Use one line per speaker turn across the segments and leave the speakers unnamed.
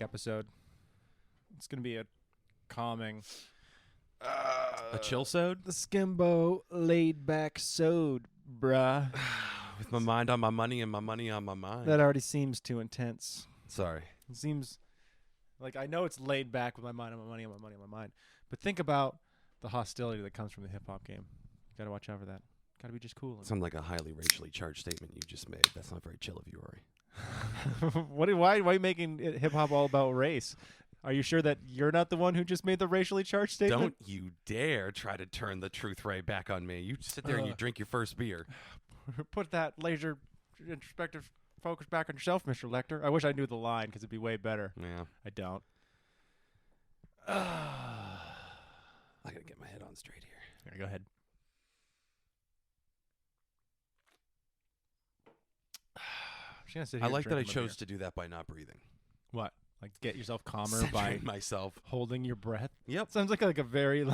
back episode. It's going to be a calming.
A chill-sode?
The Skimbo laid back sode, bruh.
With my mind on my money and my money on my mind.
That already seems too intense.
Sorry.
It seems like I know it's laid back with my mind on my money on my money on my mind. But think about the hostility that comes from the hip-hop game. You got to watch out for that. Got to be just cool.
Sounds like a highly racially charged statement you just made. That's not very chill of you, Rory.
Why are you making hip-hop all about race? Are you sure that you're not the one who just made the racially charged statement?
Don't you dare try to turn the truth ray back on me. You sit there and you drink your first beer.
Put that laser introspective focus back on yourself, Mr. Lecter. I wish I knew the line because it'd be way better.
Yeah.
I don't.
I got to get my head on straight here.
Go ahead.
I like that I chose to do that by not breathing.
What? Like get yourself calmer
Centering
by
myself.
holding your breath?
Yep.
Sounds like a very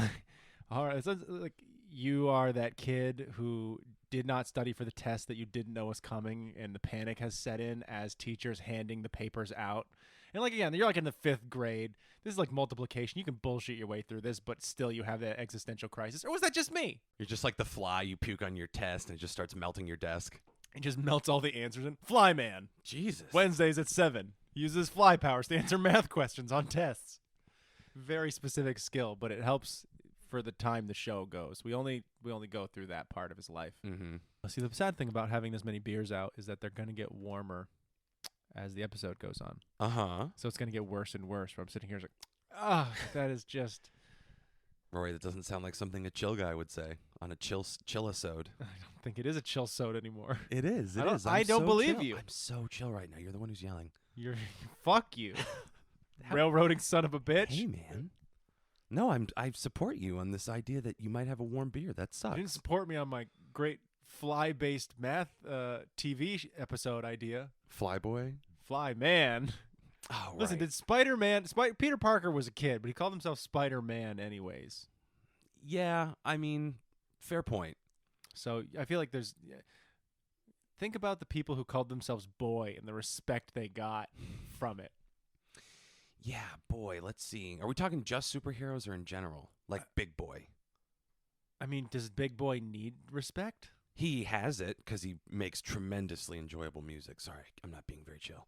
all right. It sounds like you are that kid who did not study for the test that you didn't know was coming, and the panic has set in as teachers handing the papers out. And like again, you're like in the 5th grade. This is like multiplication. You can bullshit your way through this, but still you have that existential crisis. Or was that just me?
You're just like the fly. You puke on your test, and it just starts melting your desk.
It just melts all the answers in. Fly man.
Jesus.
Wednesdays at 7. Uses fly powers to answer math questions on tests. Very specific skill, but it helps for the time the show goes. We only go through that part of his life.
Mm-hmm.
See, the sad thing about having this many beers out is that they're going to get warmer as the episode goes on.
Uh-huh.
So it's going to get worse and worse. Where I'm sitting here, like, that is just.
Rory, that doesn't sound like something a chill guy would say on a chillisode.
I don't think it is a chill soda anymore.
It is.
I don't believe
chill.
you.
I'm so chill right now. You're the one who's yelling.
Fuck you, railroading son of a bitch.
Hey, man. No, I support you on this idea that you might have a warm beer. That sucks.
You didn't support me on my great fly-based math TV episode idea.
Flyboy?
Fly man.
Oh, right.
Listen, did Spider-Man... Peter Parker was a kid, but he called himself Spider-Man anyways.
Yeah, I mean, fair point.
So I feel like there's... Think about the people who called themselves Boy and the respect they got from it.
Yeah, boy, let's see. Are we talking just superheroes or in general? Like Big Boy?
I mean, does Big Boy need respect?
He has it because he makes tremendously enjoyable music. Sorry, I'm not being very chill.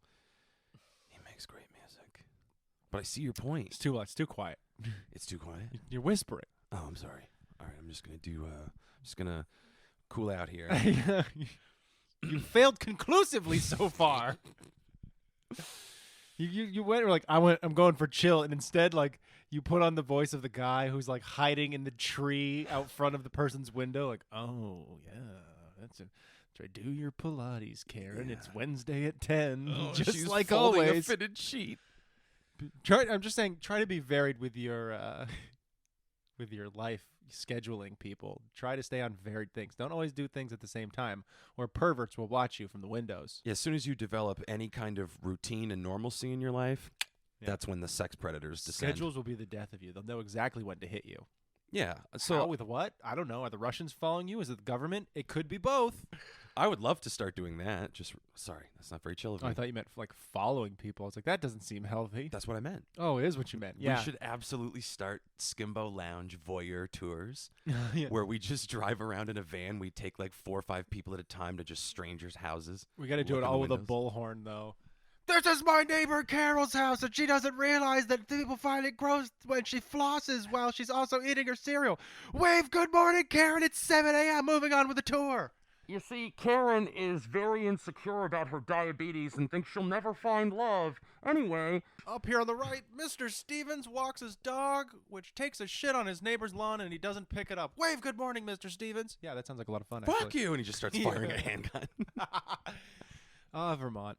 He makes great music. But I see your point.
It's too quiet.
It's too quiet?
You're whispering.
Oh, I'm sorry. All right, I'm just going to cool out here.
You failed conclusively so far. You went like I'm going for chill, and instead like you put on the voice of the guy who's like hiding in the tree out front of the person's window, like, oh yeah, try do your Pilates, Karen.
Yeah.
It's Wednesday at 10, just
she's
like
folding
always.
a fitted sheet.
I'm just saying, try to be varied with your life scheduling. People try to stay on varied things. Don't always do things at the same time, or perverts will watch you from the windows.
Yeah, as soon as you develop any kind of routine and normalcy in your life, that's when the sex predators descend.
Schedules will be the death of you. They'll know exactly when to hit you.
Yeah. So
how, with what? I don't know. Are the Russians following you? Is it the government? It could be both.
I would love to start doing that. Sorry, that's not very chill of me.
I thought you meant like following people. I was like, that doesn't seem healthy.
That's what I meant.
Oh, it is what you meant. Yeah.
We should absolutely start Skimbo Lounge voyeur tours
Yeah.
where we just drive around in a van. We take like 4 or 5 people at a time to just strangers' houses.
We got to do
Look
it
in the
all with a
windows.
bullhorn, though. This is my neighbor Carol's house, and she doesn't realize that people find it gross when she flosses while she's also eating her cereal. Wave good morning, Karen. It's 7 a.m. Moving on with the tour.
You see, Karen is very insecure about her diabetes and thinks she'll never find love. Anyway,
Up here on the right, Mr. Stevens walks his dog, which takes a shit on his neighbor's lawn, and he doesn't pick it up. Wave good morning, Mr. Stevens. Yeah, that sounds like a lot of fun,
Fuck
actually.
you! And he just starts firing a handgun.
Vermont.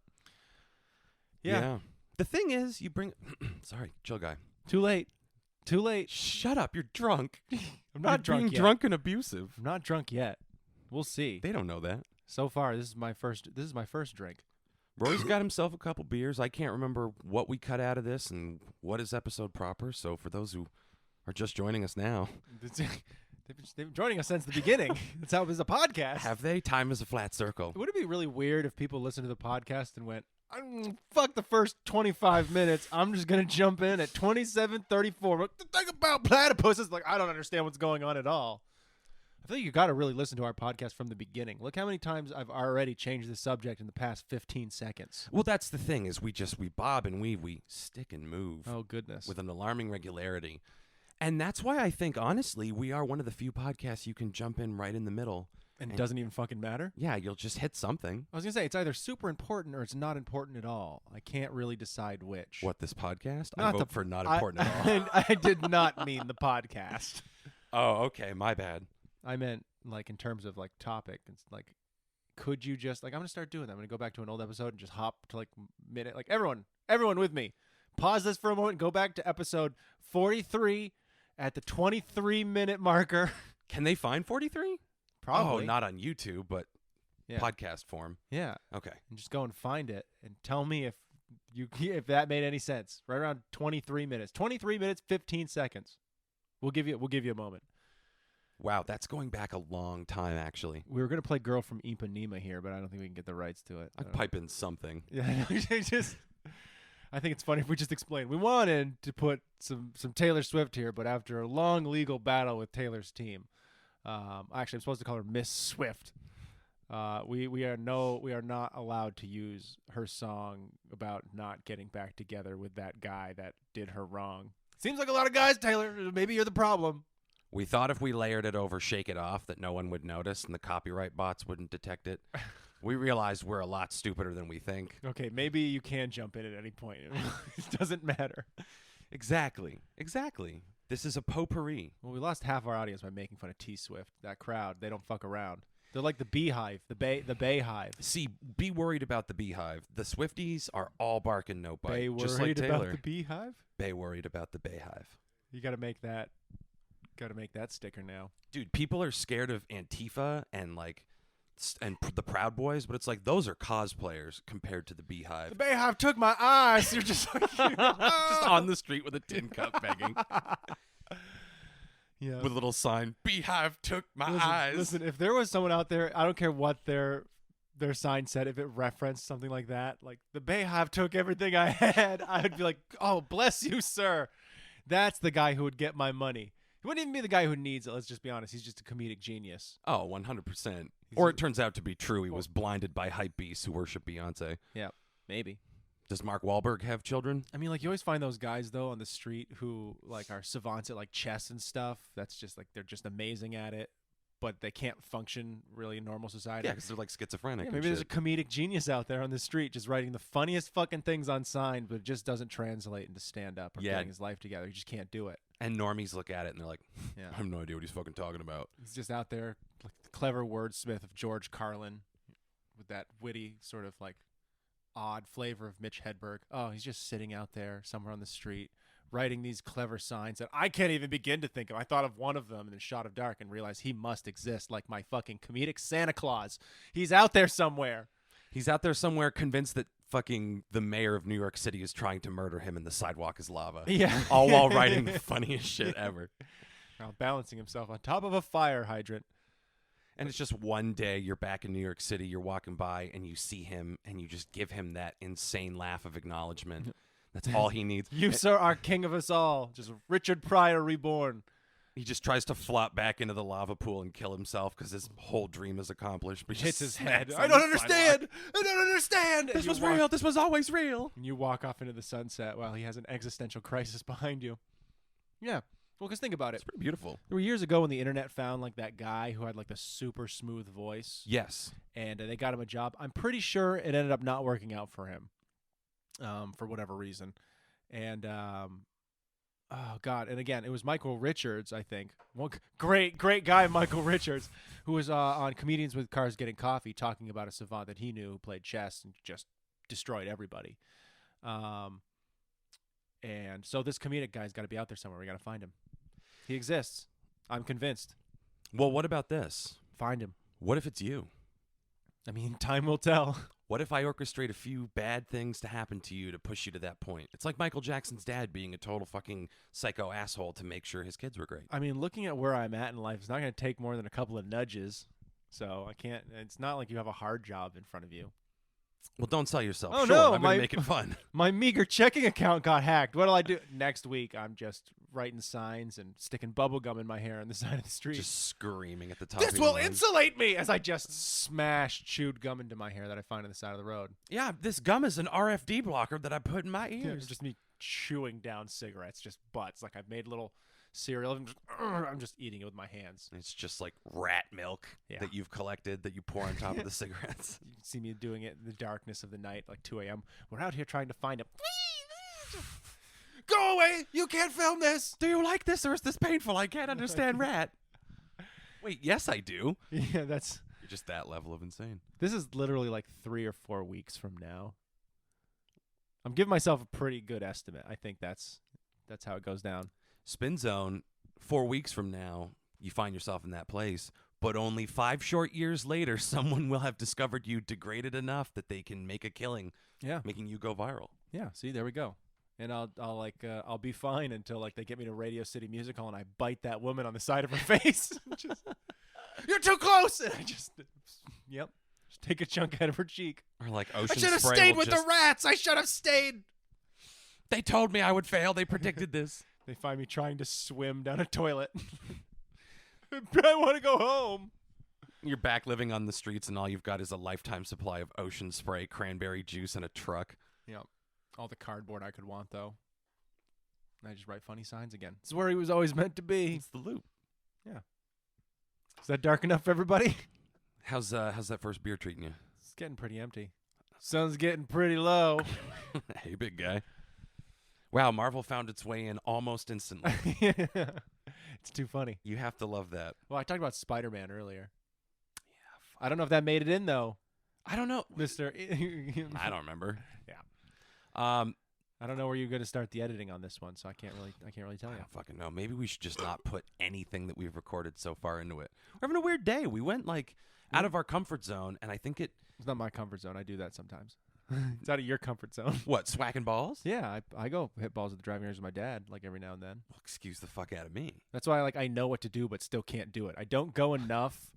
Yeah.
The thing is, you bring... Sorry, chill guy.
Too late. Too late.
Shut up, you're drunk.
I'm not
You're
drunk
being
yet.
drunk and abusive.
I'm not drunk yet. We'll see.
They don't know that.
So far, this is my first drink.
Roy's got himself a couple beers. I can't remember what we cut out of this and what is episode proper. So for those who are just joining us now,
They've been joining us since the beginning. That's how it was a podcast.
have they? Time is a flat circle.
Would it be really weird if people listened to the podcast and went, fuck the first 25 minutes. I'm just gonna jump in at 27:34. The thing about platypus is like I don't understand what's going on at all. I think you got to really listen to our podcast from the beginning. Look how many times I've already changed the subject in the past 15 seconds.
Well, that's the thing is we bob and weave, we stick and move.
Oh goodness.
With an alarming regularity. And that's why I think, honestly, we are one of the few podcasts you can jump in right in the middle.
And it doesn't even fucking matter?
Yeah, you'll just hit something.
I was going to say, it's either super important or it's not important at all. I can't really decide which.
What, this podcast?
Not
I vote for not important at all.
I did not mean the podcast.
Oh, okay, my bad.
I meant, like, in terms of, like, topic. It's like, could you just, like, I'm going to start doing that. I'm going to go back to an old episode and just hop to, like, minute. Like, everyone with me. Pause this for a moment and go back to episode 43 at the 23-minute marker.
Can they find 43?
Probably.
Oh, not on YouTube, but podcast form.
Yeah.
Okay.
And just go and find it and tell me if that made any sense. Right around 23 minutes. 23 minutes, 15 seconds. We'll give you a moment.
Wow, that's going back a long time, actually.
We were going to play Girl from Ipanema here, but I don't think we can get the rights to it.
I'd pipe in something.
Yeah, I think it's funny if we just explain. We wanted to put some Taylor Swift here, but after a long legal battle with Taylor's team, actually I'm supposed to call her Miss Swift. We are not allowed to use her song about not getting back together with that guy that did her wrong. Seems like a lot of guys, Taylor. Maybe you're the problem.
We thought if we layered it over Shake It Off that no one would notice and the copyright bots wouldn't detect it. We realized we're a lot stupider than we think.
Okay, maybe you can jump in at any point. It doesn't matter.
Exactly. This is a potpourri.
Well, we lost half our audience by making fun of T Swift. That crowd, they don't fuck around. They're like the beehive, the bay hive.
See, be worried about the beehive. The Swifties are all bark and no bite.
Bay
just
worried
like Taylor.
about the beehive?
Bay worried about the bayhive.
You got to make that sticker now.
Dude, people are scared of Antifa and the Proud Boys, but it's like those are cosplayers compared to the beehive.
The beehive took my eyes. You're just like
just on the street with a tin cup begging.
Yeah.
With a little sign, beehive took my eyes.
Listen, if there was someone out there, I don't care what their sign said, if it referenced something like that, like the beehive took everything I had, I'd be like, oh, bless you, sir. That's the guy who would get my money. He wouldn't even be the guy who needs it. Let's just be honest. He's just a comedic genius.
Oh, 100%. Or it turns out to be true. He was blinded by hype beasts who worship Beyonce.
Yeah, maybe.
Does Mark Wahlberg have children?
I mean, like, you always find those guys, though, on the street who, like, are savants at, like, chess and stuff. That's just, like, they're just amazing at it, but they can't function really in normal society.
Yeah, because they're, like, schizophrenic.
Yeah, maybe there's a comedic genius out there on the street just writing the funniest fucking things on signs, but it just doesn't translate into stand-up or getting his life together. He just can't do it.
And normies look at it and they're like,
yeah.
I have no idea what he's fucking talking about.
He's just out there, like the clever wordsmith of George Carlin with that witty sort of, like, odd flavor of Mitch Hedberg. Oh, he's just sitting out there somewhere on the street writing these clever signs that I can't even begin to think of. I thought of one of them in a shot of dark and realized he must exist like my fucking comedic Santa Claus. He's out there somewhere.
He's out there somewhere convinced that fucking the mayor of New York City is trying to murder him and the sidewalk is lava.
Yeah.
All while writing the funniest shit ever.
While balancing himself on top of a fire hydrant.
And it's just one day you're back in New York City, you're walking by, and you see him, and you just give him that insane laugh of acknowledgement. That's all he needs.
You, sir, are king of us all. Just Richard Pryor reborn.
He just tries to flop back into the lava pool and kill himself because his whole dream is accomplished. But he
hits his head.
I don't understand. I don't understand. This was real. This was always real.
And you walk off into the sunset while he has an existential crisis behind you. Yeah. Well, because think about it.
It's pretty beautiful.
There were years ago when the internet found, like, that guy who had, like, the super smooth voice.
Yes.
And they got him a job. I'm pretty sure it ended up not working out for him for whatever reason. And, oh, God. And, again, it was Michael Richards, I think. Well, great guy, Michael Richards, who was on Comedians with Cars Getting Coffee talking about a savant that he knew who played chess and just destroyed everybody. And so this comedic guy's got to be out there somewhere. We got to find him. He exists. I'm convinced.
Well, what about this?
Find him.
What if it's you?
I mean, time will tell.
What if I orchestrate a few bad things to happen to you to push you to that point? It's like Michael Jackson's dad being a total fucking psycho asshole to make sure his kids were great.
I mean, looking at where I'm at in life, it's not going to take more than a couple of nudges. So I can't. It's not like you have a hard job in front of you.
Well, don't sell yourself.
Oh,
sure,
no,
I'm
my-
going to make it fun.
My meager checking account got hacked. What'll I do? Next week, I'm just writing signs and sticking bubble gum in my hair on the side of the street.
Just screaming at the top
This
of your
will
lungs.
insulate me as I just smash chewed gum into my hair that I find on the side of the road.
Yeah, this gum is an RFD blocker that I put in my
Yeah,
ears.
it's just me chewing down cigarettes, just butts. Like I've made little cereal. I'm just eating it with my hands.
It's just like rat milk
Yeah.
that you've collected that you pour on top of the cigarettes.
You can see me doing it in the darkness of the night, like 2 a.m. We're out here trying to find a. Go away! You can't film this.
Do you like this or is this painful? I can't understand rat. Wait, yes, I do.
Yeah, that's.
You're just that level of insane.
This is literally like 3 or 4 weeks from now. I'm giving myself a pretty good estimate. I think that's how it goes down.
Spin Zone, 4 weeks from now, you find yourself in that place. But only 5 short years later, someone will have discovered you degraded enough that they can make a killing,
Yeah.
making you go viral.
Yeah. See, there we go. And I'll be fine until like they get me to Radio City Music Hall and I bite that woman on the side of her face. Just, you're too close. And I just take a chunk out of her cheek.
Or like
I
Ocean
should have
Spray
stayed
will
with
just-
the rats. I should have stayed.
They told me I would fail. They predicted this.
They find me trying to swim down a toilet. I want to go home.
You're back living on the streets, and all you've got is a lifetime supply of Ocean Spray, cranberry juice, and a truck.
Yep. All the cardboard I could want, though. And I just write funny signs again. This is where he was always meant to be.
It's the loop.
Is that dark enough for everybody?
How's that first beer treating you?
It's getting pretty empty. Sun's getting pretty low.
Hey, big guy. Wow, Marvel found its way in almost instantly.
It's too funny.
You have to love that.
Well, I talked about Spider-Man earlier. I don't know if that made it in, though,
I don't know.
Mr.
I don't remember.
Yeah.
Um,
I don't know where you're going to start the editing on this one, so I can't really tell
I
you.
don't fucking know. Maybe we should just not put anything that we've recorded so far into it. We're having a weird day. We went like out of our comfort zone, and I think it.
It's not my comfort zone. I do that sometimes. It's out of your comfort zone.
What, swacking balls?
Yeah, I go hit balls at the driving range with my dad, like every now and then.
Well, excuse the fuck out of me.
That's why I know what to do, but still can't do it. I don't go enough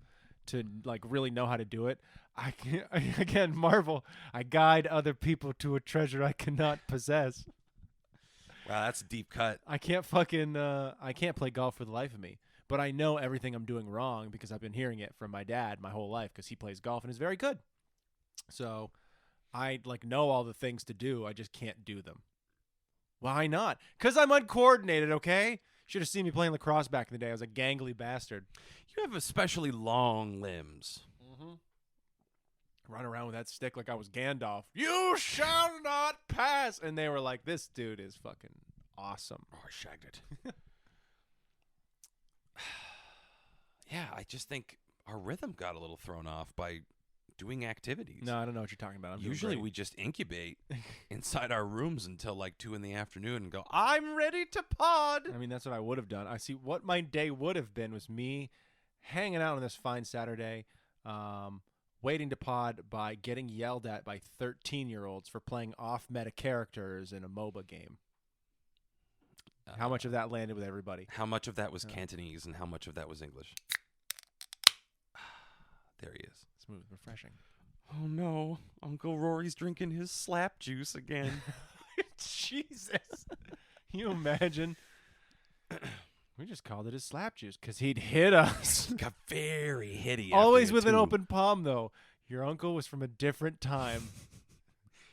to like really know how to do it. I can't, again, Marvel. I guide other people to a treasure I cannot possess.
Wow, that's a deep cut.
I can't fucking I can't play golf for the life of me. But I know everything I'm doing wrong because I've been hearing it from my dad my whole life because he plays golf and is very good. So I like know all the things to do. I just can't do them. Why not? Because I'm uncoordinated, okay? Should have seen me playing lacrosse back in the day. I was a gangly bastard.
You have especially long limbs.
Run around with that stick like I was Gandalf. You shall not pass. And they were like, this dude is fucking awesome.
Oh, I shagged it. Yeah, I just think our rhythm got a little thrown off by doing activities.
No, I don't know what you're talking about. I'm doing
Usually
great.
we just incubate inside our rooms until like 2 PM and go, I'm ready to pod.
I mean, that's what I would have done. I see what my day would have been was me hanging out on this fine Saturday, waiting to pod by getting yelled at by 13-year-olds for playing off-meta characters in a MOBA game. How much of that landed with everybody?
How much of that was Cantonese and how much of that was English? There he is.
Smooth, refreshing.
Oh no, Uncle Rory's drinking his slap juice again.
Jesus. You imagine? We just called it his slap juice because he'd hit us.
Got very hitty.
Always
after
with
the
an
two.
open palm, though. Your uncle was from a different time.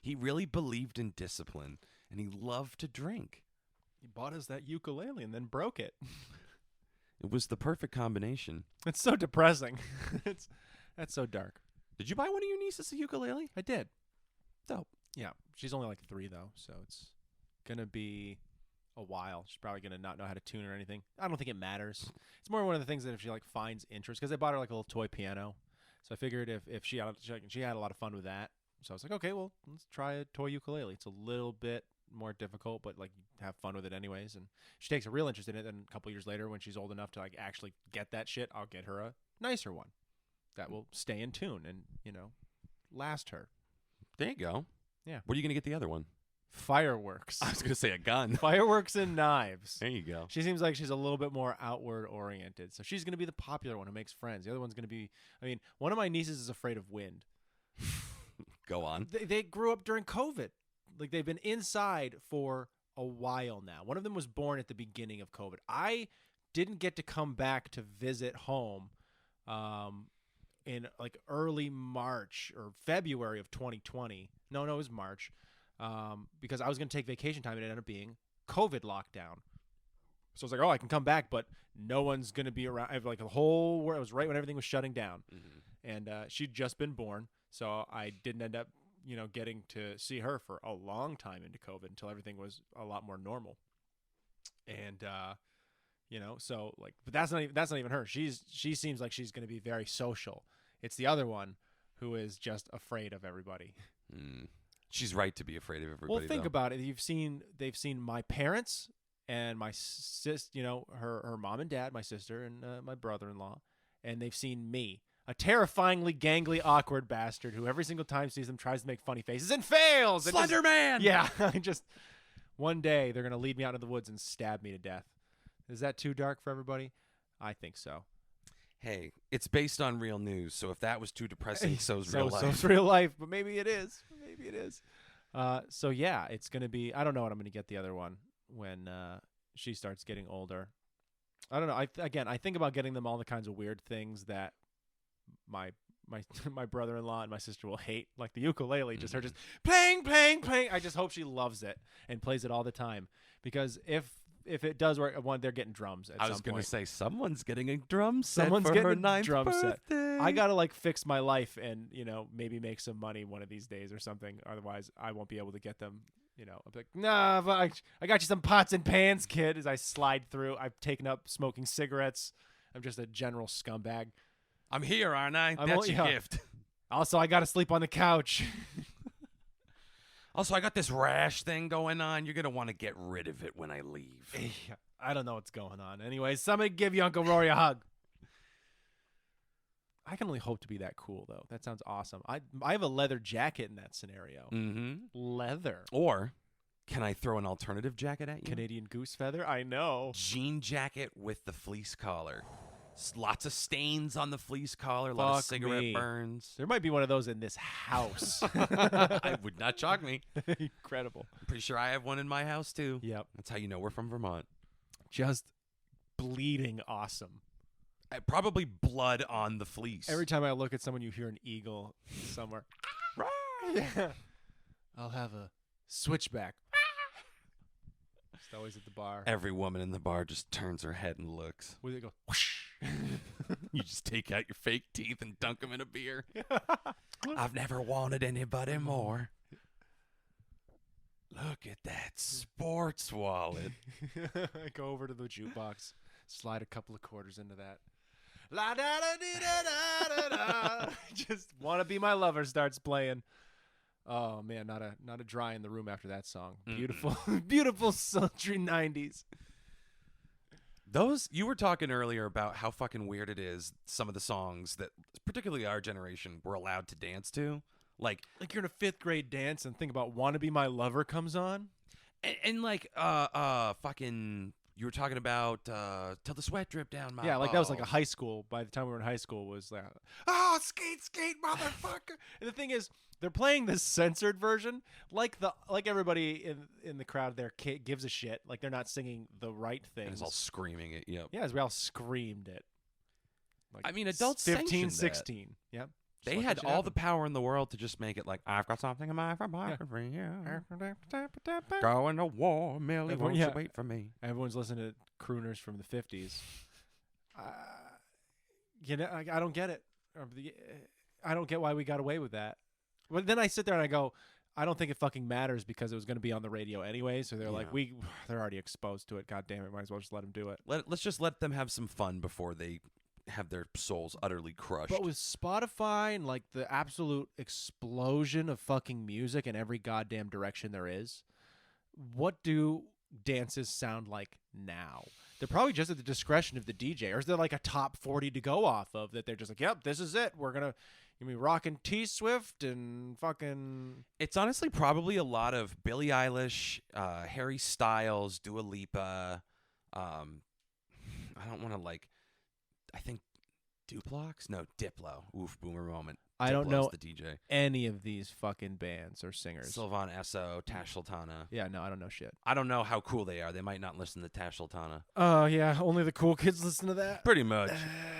He really believed in discipline and he loved to drink.
He bought us that ukulele and then broke it.
It was the perfect combination.
It's so depressing. That's so dark.
Did you buy one of your nieces a ukulele?
I did.
Dope.
Yeah. She's only like 3, though, so it's going to be a while. She's probably going to not know how to tune or anything. I don't think it matters. It's more one of the things that if she like finds interest, because I bought her like a little toy piano. So I figured if she had a lot of fun with that. So I was like, okay, well, let's try a toy ukulele. It's a little bit more difficult, but like have fun with it anyways. And she takes a real interest in it. Then a couple years later, when she's old enough to like actually get that shit, I'll get her a nicer one that will stay in tune and, last her.
There you go.
Yeah.
What are you going to get the other one?
Fireworks.
I was going to say a gun.
Fireworks and knives.
There you go.
She seems like she's a little bit more outward oriented. So she's going to be the popular one who makes friends. The other one's going to be, one of my nieces is afraid of wind.
Go on.
They grew up during COVID. Like, they've been inside for a while now. One of them was born at the beginning of COVID. I didn't get to come back to visit home in like early March or February of 2020. No, it was March, because I was going to take vacation time and it ended up being COVID lockdown. So I was like, oh, I can come back, but no one's going to be around. I have like a whole world. It was right when everything was shutting down. And she'd just been born. So I didn't end up, getting to see her for a long time into COVID until everything was a lot more normal. And, so like, but that's not even her. She seems like she's going to be very social. It's the other one who is just afraid of everybody.
She's right to be afraid of everybody.
Well, think
though.
about it. They've seen my parents and my her mom and dad, my sister and my brother-in-law, and they've seen me, a terrifyingly gangly, awkward bastard who every single time sees them tries to make funny faces and fails.
Slender Man!
Yeah, one day they're gonna lead me out into the woods and stab me to death. Is that too dark for everybody? I think so.
Hey, it's based on real news, so if that was too depressing, so's real life.
So's real life, but maybe it is. Maybe it is. So yeah, it's gonna be. I don't know what I'm gonna get the other one when she starts getting older. I don't know. I think about getting them all the kinds of weird things that my brother-in-law and my sister will hate, like the ukulele. Just her just playing. I just hope she loves it and plays it all the time, because if it does work, they're getting drums at some point.
I was going to say, someone's getting a drum set
Someone's
for
getting
her
a
9th
drum
birthday.
set. I got to like fix my life and, maybe make some money one of these days or something. Otherwise, I won't be able to get them. I'm like, nah, but I got you some pots and pans, kid, as I slide through. I've taken up smoking cigarettes. I'm just a general scumbag.
I'm here, aren't I? That's your gift.
Also, I got to sleep on the couch.
Also, I got this rash thing going on. You're going to want to get rid of it when I leave.
I don't know what's going on. Anyway, somebody give you Uncle Rory a hug. I can only hope to be that cool, though. That sounds awesome. I have a leather jacket in that scenario. Leather.
Or can I throw an alternative jacket at you?
Canadian goose feather? I know.
Jean jacket with the fleece collar. Lots of stains on the fleece collar. A lot of cigarette burns.
There might be one of those in this house.
I would not shock me.
Incredible.
I'm pretty sure I have one in my house, too.
Yep.
That's how you know we're from Vermont.
Just bleeding awesome.
Probably blood on the fleece.
Every time I look at someone, you hear an eagle somewhere. Yeah. I'll have a switchback. Just always at the bar.
Every woman in the bar just turns her head and looks.
Where they go, whoosh.
You just take out your fake teeth and dunk them in a beer. I've never wanted anybody more. Look at that sports wallet.
I go over to the jukebox, slide a couple of quarters into that. La da da dee da da da da. Just Wanna Be My Lover starts playing. Oh man, not a dry in the room after that song. Beautiful, beautiful sultry 90s.
Those, you were talking earlier about how fucking weird it is, some of the songs that particularly our generation were allowed to dance to. Like
you're in a 5th grade dance and think about Wanna Be My Lover comes on.
And like fucking, you were talking about Till the Sweat Drip Down My
Yeah, like
balls.
that was like a high school. By the time we were in high school, was like, oh, skate, skate, motherfucker. And the thing is, they're playing this censored version, like everybody in the crowd there gives a shit. Like they're not singing the right things.
And it's all screaming it. Yep.
Yeah, as we all screamed it. Like
I mean, adults
15,
sanctioned
16.
That.
Yep.
They had all the power in the world to just make it like, I've got something in my pocket for you. Going to war, Millie, won't you wait for me?
Everyone's listening to crooners from the 50s. I don't get it. I don't get why we got away with that. But then I sit there and I go, I don't think it fucking matters because it was going to be on the radio anyway. So they're like, they're already exposed to it. God damn it. Might as well just let them do it.
Let's just let them have some fun before they have their souls utterly crushed.
But with Spotify and like the absolute explosion of fucking music in every goddamn direction there is, what do dances sound like now? They're probably just at the discretion of the DJ, or is there like a top 40 to go off of that they're just like, yep, this is it. We're gonna be rocking T Swift and fucking.
It's honestly probably a lot of Billie Eilish, Harry Styles, Dua Lipa. I don't want to like. I think Duplox? No, Diplo. Oof, boomer moment.
I don't know
the DJ.
any of these fucking bands or singers.
Sylvan Esso, Tash Sultana.
Yeah, no, I don't know shit.
I don't know how cool they are. They might not listen to Tash Sultana.
Oh, yeah, only the cool kids listen to that.
Pretty much.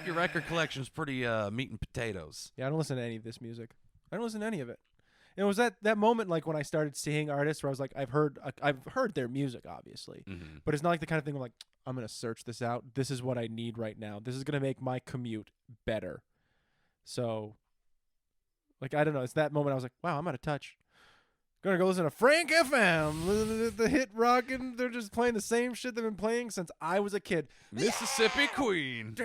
Your record collection's pretty meat and potatoes.
Yeah, I don't listen to any of this music. I don't listen to any of it. And it was that moment like when I started seeing artists where I was like, I've heard their music, obviously.
Mm-hmm.
But it's not like the kind of thing where like, I'm going to search this out. This is what I need right now. This is going to make my commute better. So, like, I don't know. It's that moment I was like, wow, I'm out of touch. Gonna go listen to Frank FM, the hit rock, and they're just playing the same shit they've been playing since I was a kid.
Mississippi Queen.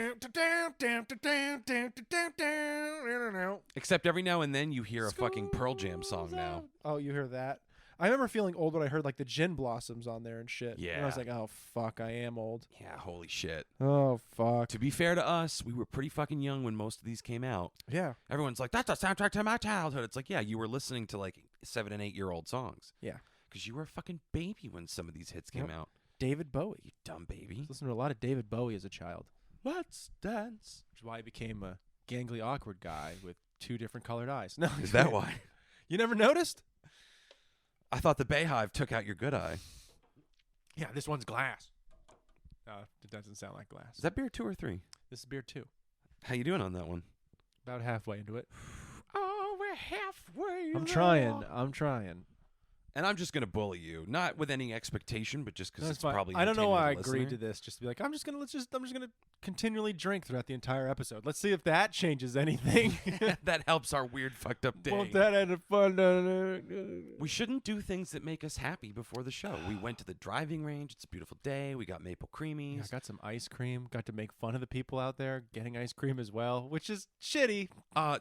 Except every now and then you hear a fucking Pearl Jam song now.
Oh, you hear that? I remember feeling old when I heard like the Gin Blossoms on there and shit.
Yeah.
And I was like, oh fuck, I am old.
Yeah, holy shit.
Oh fuck.
To be fair to us, we were pretty fucking young when most of these came out.
Yeah.
Everyone's like, that's a soundtrack to my childhood. It's like, yeah, you were listening to like 7 and 8 year old songs.
Yeah.
Because you were a fucking baby when some of these hits came out.
David Bowie.
You dumb baby.
Listened to a lot of David Bowie as a child.
Let's dance.
Which is why I became a gangly awkward guy with 2 different colored eyes. No.
Is that why?
You never noticed?
I thought the Bayhive took out your good eye.
Yeah, this one's glass. It doesn't sound like glass.
Is that beer 2 or 3?
This is beer 2.
How you doing on that one?
About halfway into it.
Oh, we're halfway.
I'm trying.
And I'm just going to bully you. Not with any expectation, but just because
No,
it's
fine.
probably
I don't know why I
entertaining to the
agreed to
listener.
this. Just to be like, I'm just gonna continually drink throughout the entire episode. Let's see if that changes anything.
That helps our weird fucked up day.
Won't that end up fun?
We shouldn't do things that make us happy before the show. We went to the driving range. It's a beautiful day. We got maple creamies.
Yeah, I got some ice cream. Got to make fun of the people out there getting ice cream as well, which is shitty.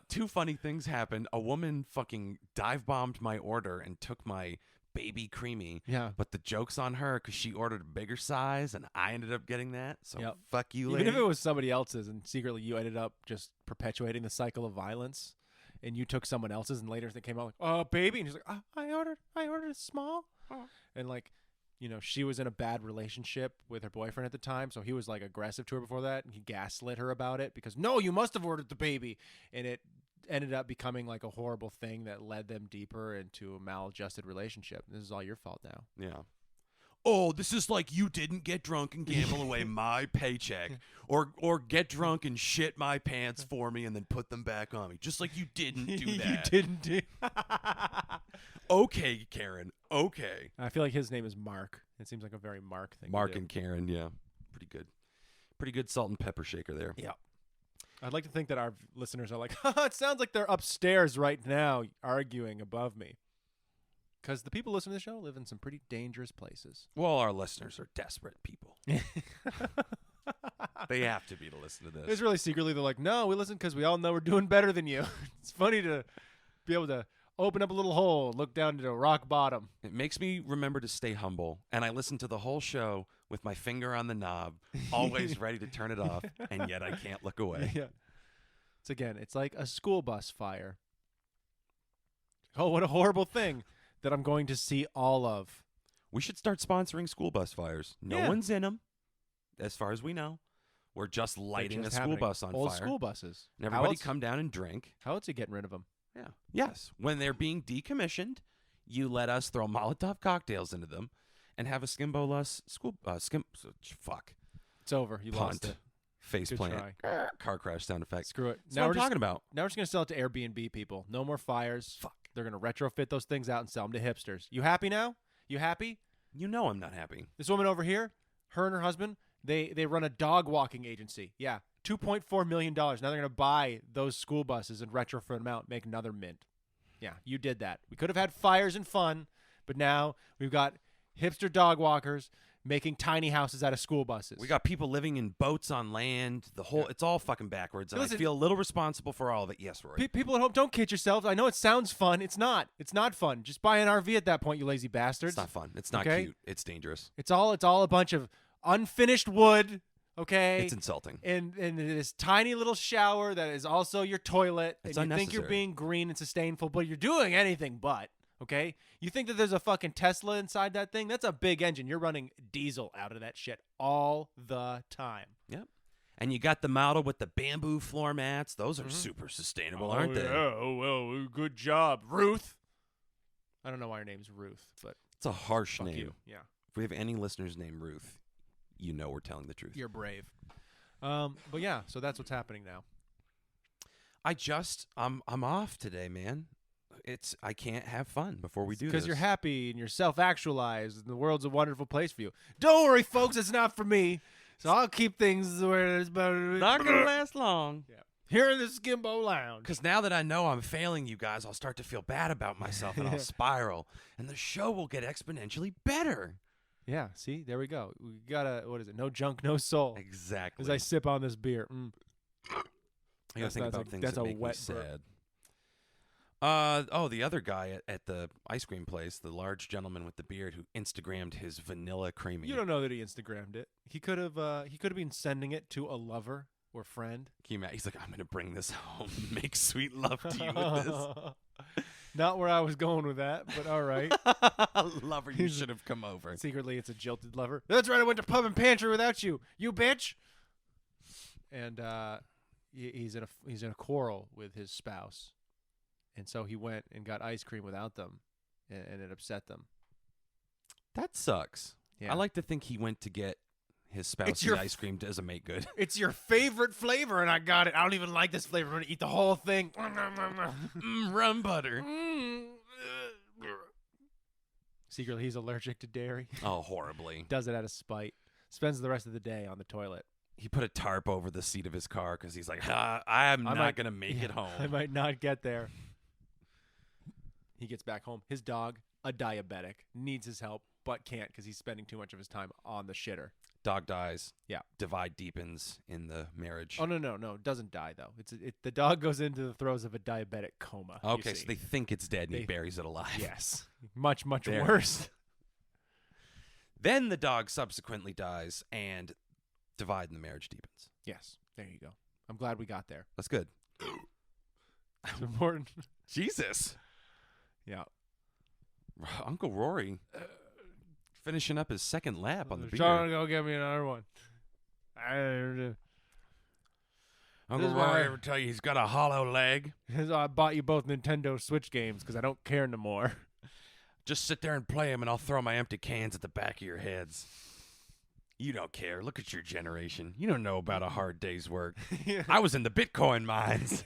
2 funny things happened. A woman fucking dive bombed my order and took my baby creamy.
Yeah.
But the joke's on her because she ordered a bigger size and I ended up getting that. So
Yep.
fuck you,
Even
lady.
if it was somebody else's and secretly you ended up just perpetuating the cycle of violence and you took someone else's and later they came out like, oh, baby. And she's like, I ordered a small. And like, you know, she was in a bad relationship with her boyfriend at the time. So he was like aggressive to her before that. And he gaslit her about it because, no, you must have ordered the baby. And it ended up becoming like a horrible thing that led them deeper into a maladjusted relationship. This is all your fault now.
Yeah. Oh, this is like you didn't get drunk and gamble away my paycheck or get drunk and shit my pants for me and then put them back on me. Just like you didn't do that.
You didn't do.
Okay, Karen. Okay.
I feel like his name is Mark. It seems like a very Mark thing.
Mark
to do.
and Karen, yeah. Pretty good. Pretty good salt and pepper shaker there.
Yeah. I'd like to think that our listeners are like, it sounds like they're upstairs right now arguing above me. Because the people listening to the show live in some pretty dangerous places.
Well, our listeners are desperate people. They have to be to listen to this.
It's really secretly, they're like, no, we listen because we all know we're doing better than you. It's funny to be able to open up a little hole, look down to rock bottom.
It makes me remember to stay humble, and I listen to the whole show with my finger on the knob, always ready to turn it off, and yet I can't look away.
Yeah. It's like a school bus fire. Oh, what a horrible thing that I'm going to see all of.
We should start sponsoring school bus fires. No
Yeah.
one's in them, as far as we know. We're just lighting
They're
a
just
school
happening.
bus on
Old
fire.
school buses.
And
How
everybody
else-
come down and drink.
How else are you getting rid of them?
Yeah. Yes. When they're being decommissioned, you let us throw Molotov cocktails into them and have a Skimbo-less fuck.
It's over. You lost
Punt.
it.
Face
Good
plant. Car crash sound effect.
Screw it.
That's what I'm talking about.
Now we're just going to sell it to Airbnb people. No more fires.
Fuck.
They're going to retrofit those things out and sell them to hipsters. You happy now? You happy?
You know I'm not happy.
This woman over here, her and her husband, they run a dog walking agency. Yeah. $2.4 million. Now they're going to buy those school buses and retrofit them out, make another mint. Yeah, you did that. We could have had fires and fun, but now we've got hipster dog walkers making tiny houses out of school buses.
We got people living in boats on land. The whole, it's all fucking backwards. And
Listen-
I feel a little responsible for all of it. Yes, Rory.
People at home, don't kid yourselves. I know it sounds fun. It's not. It's not fun. Just buy an RV at that point, you lazy bastards.
It's not fun. It's not
Okay?
cute. It's dangerous.
It's all a bunch of unfinished wood, okay?
It's insulting.
and this tiny little shower that is also your toilet.
It's
and you think you're
unnecessary.
being green and sustainable, but you're doing anything but, okay? You think that there's a fucking Tesla inside that thing? That's a big engine. You're running diesel out of that shit all the time.
Yep. And you got the model with the bamboo floor mats. Those are super sustainable, aren't they?
Yeah. Oh, well, good job, Ruth. I don't know why her name's Ruth, but
It's a harsh
fuck
name.
you. Yeah,
If we have any listeners named Ruth, you know we're telling the truth.
you're brave. But yeah, so that's what's happening now.
I'm off today, man. I can't have fun before we do this.
Because you're happy and you're self-actualized and the world's a wonderful place for you. Don't worry, folks, it's not for me. So I'll keep things where it's better.
Not gonna last long.
Yeah. Here in the Skimbo Lounge.
Because now that I know I'm failing you guys, I'll start to feel bad about myself and I'll spiral. And the show will get exponentially better.
Yeah, see? There we go. We got a, what is it? No junk, no soul.
Exactly.
As I sip on this beer.
I gotta think about things that make me sad. The other guy at the ice cream place, the large gentleman with the beard who Instagrammed his vanilla creamy.
You don't know that he Instagrammed it. He could have been sending it to a lover or friend.
Can you imagine? He's like, I'm going to bring this home and make sweet love to you with this.
Not where I was going with that, but all right.
Lover, you should have come over.
Secretly, it's a jilted lover. That's right, I went to pub and pantry without you, you bitch. And he's in a quarrel with his spouse. And so he went and got ice cream without them, and it upset them.
That sucks.
Yeah.
I like to think he went to get his spouse's ice cream as a make good.
It's your favorite flavor, and I got it. I don't even like this flavor. I'm going to eat the whole thing.
Rum butter.
Secretly, he's allergic to dairy.
Oh, horribly.
Does it out of spite. Spends the rest of the day on the toilet.
He put a tarp over the seat of his car because he's like, I'm not going to make it home.
I might not get there. He gets back home. His dog, a diabetic, needs his help, but can't because he's spending too much of his time on the shitter.
Dog dies.
Yeah.
Divide deepens in the marriage.
Oh, no. It doesn't die, though. The dog goes into the throes of a diabetic coma.
Okay, so they think it's dead and he buries it alive.
Yes. Much, much worse.
Then the dog subsequently dies and divide in the marriage deepens.
Yes. There you go. I'm glad we got there.
That's good.
It's important.
Jesus.
Yeah.
Uncle Rory finishing up his second lap on the beer.
Trying to go get me another one.
Uncle Rory ever tell you he's got a hollow leg?
I bought you both Nintendo Switch games because I don't care no more.
Just sit there and play them, and I'll throw my empty cans at the back of your heads. You don't care. Look at your generation. You don't know about a hard day's work.
Yeah.
I was in the Bitcoin mines.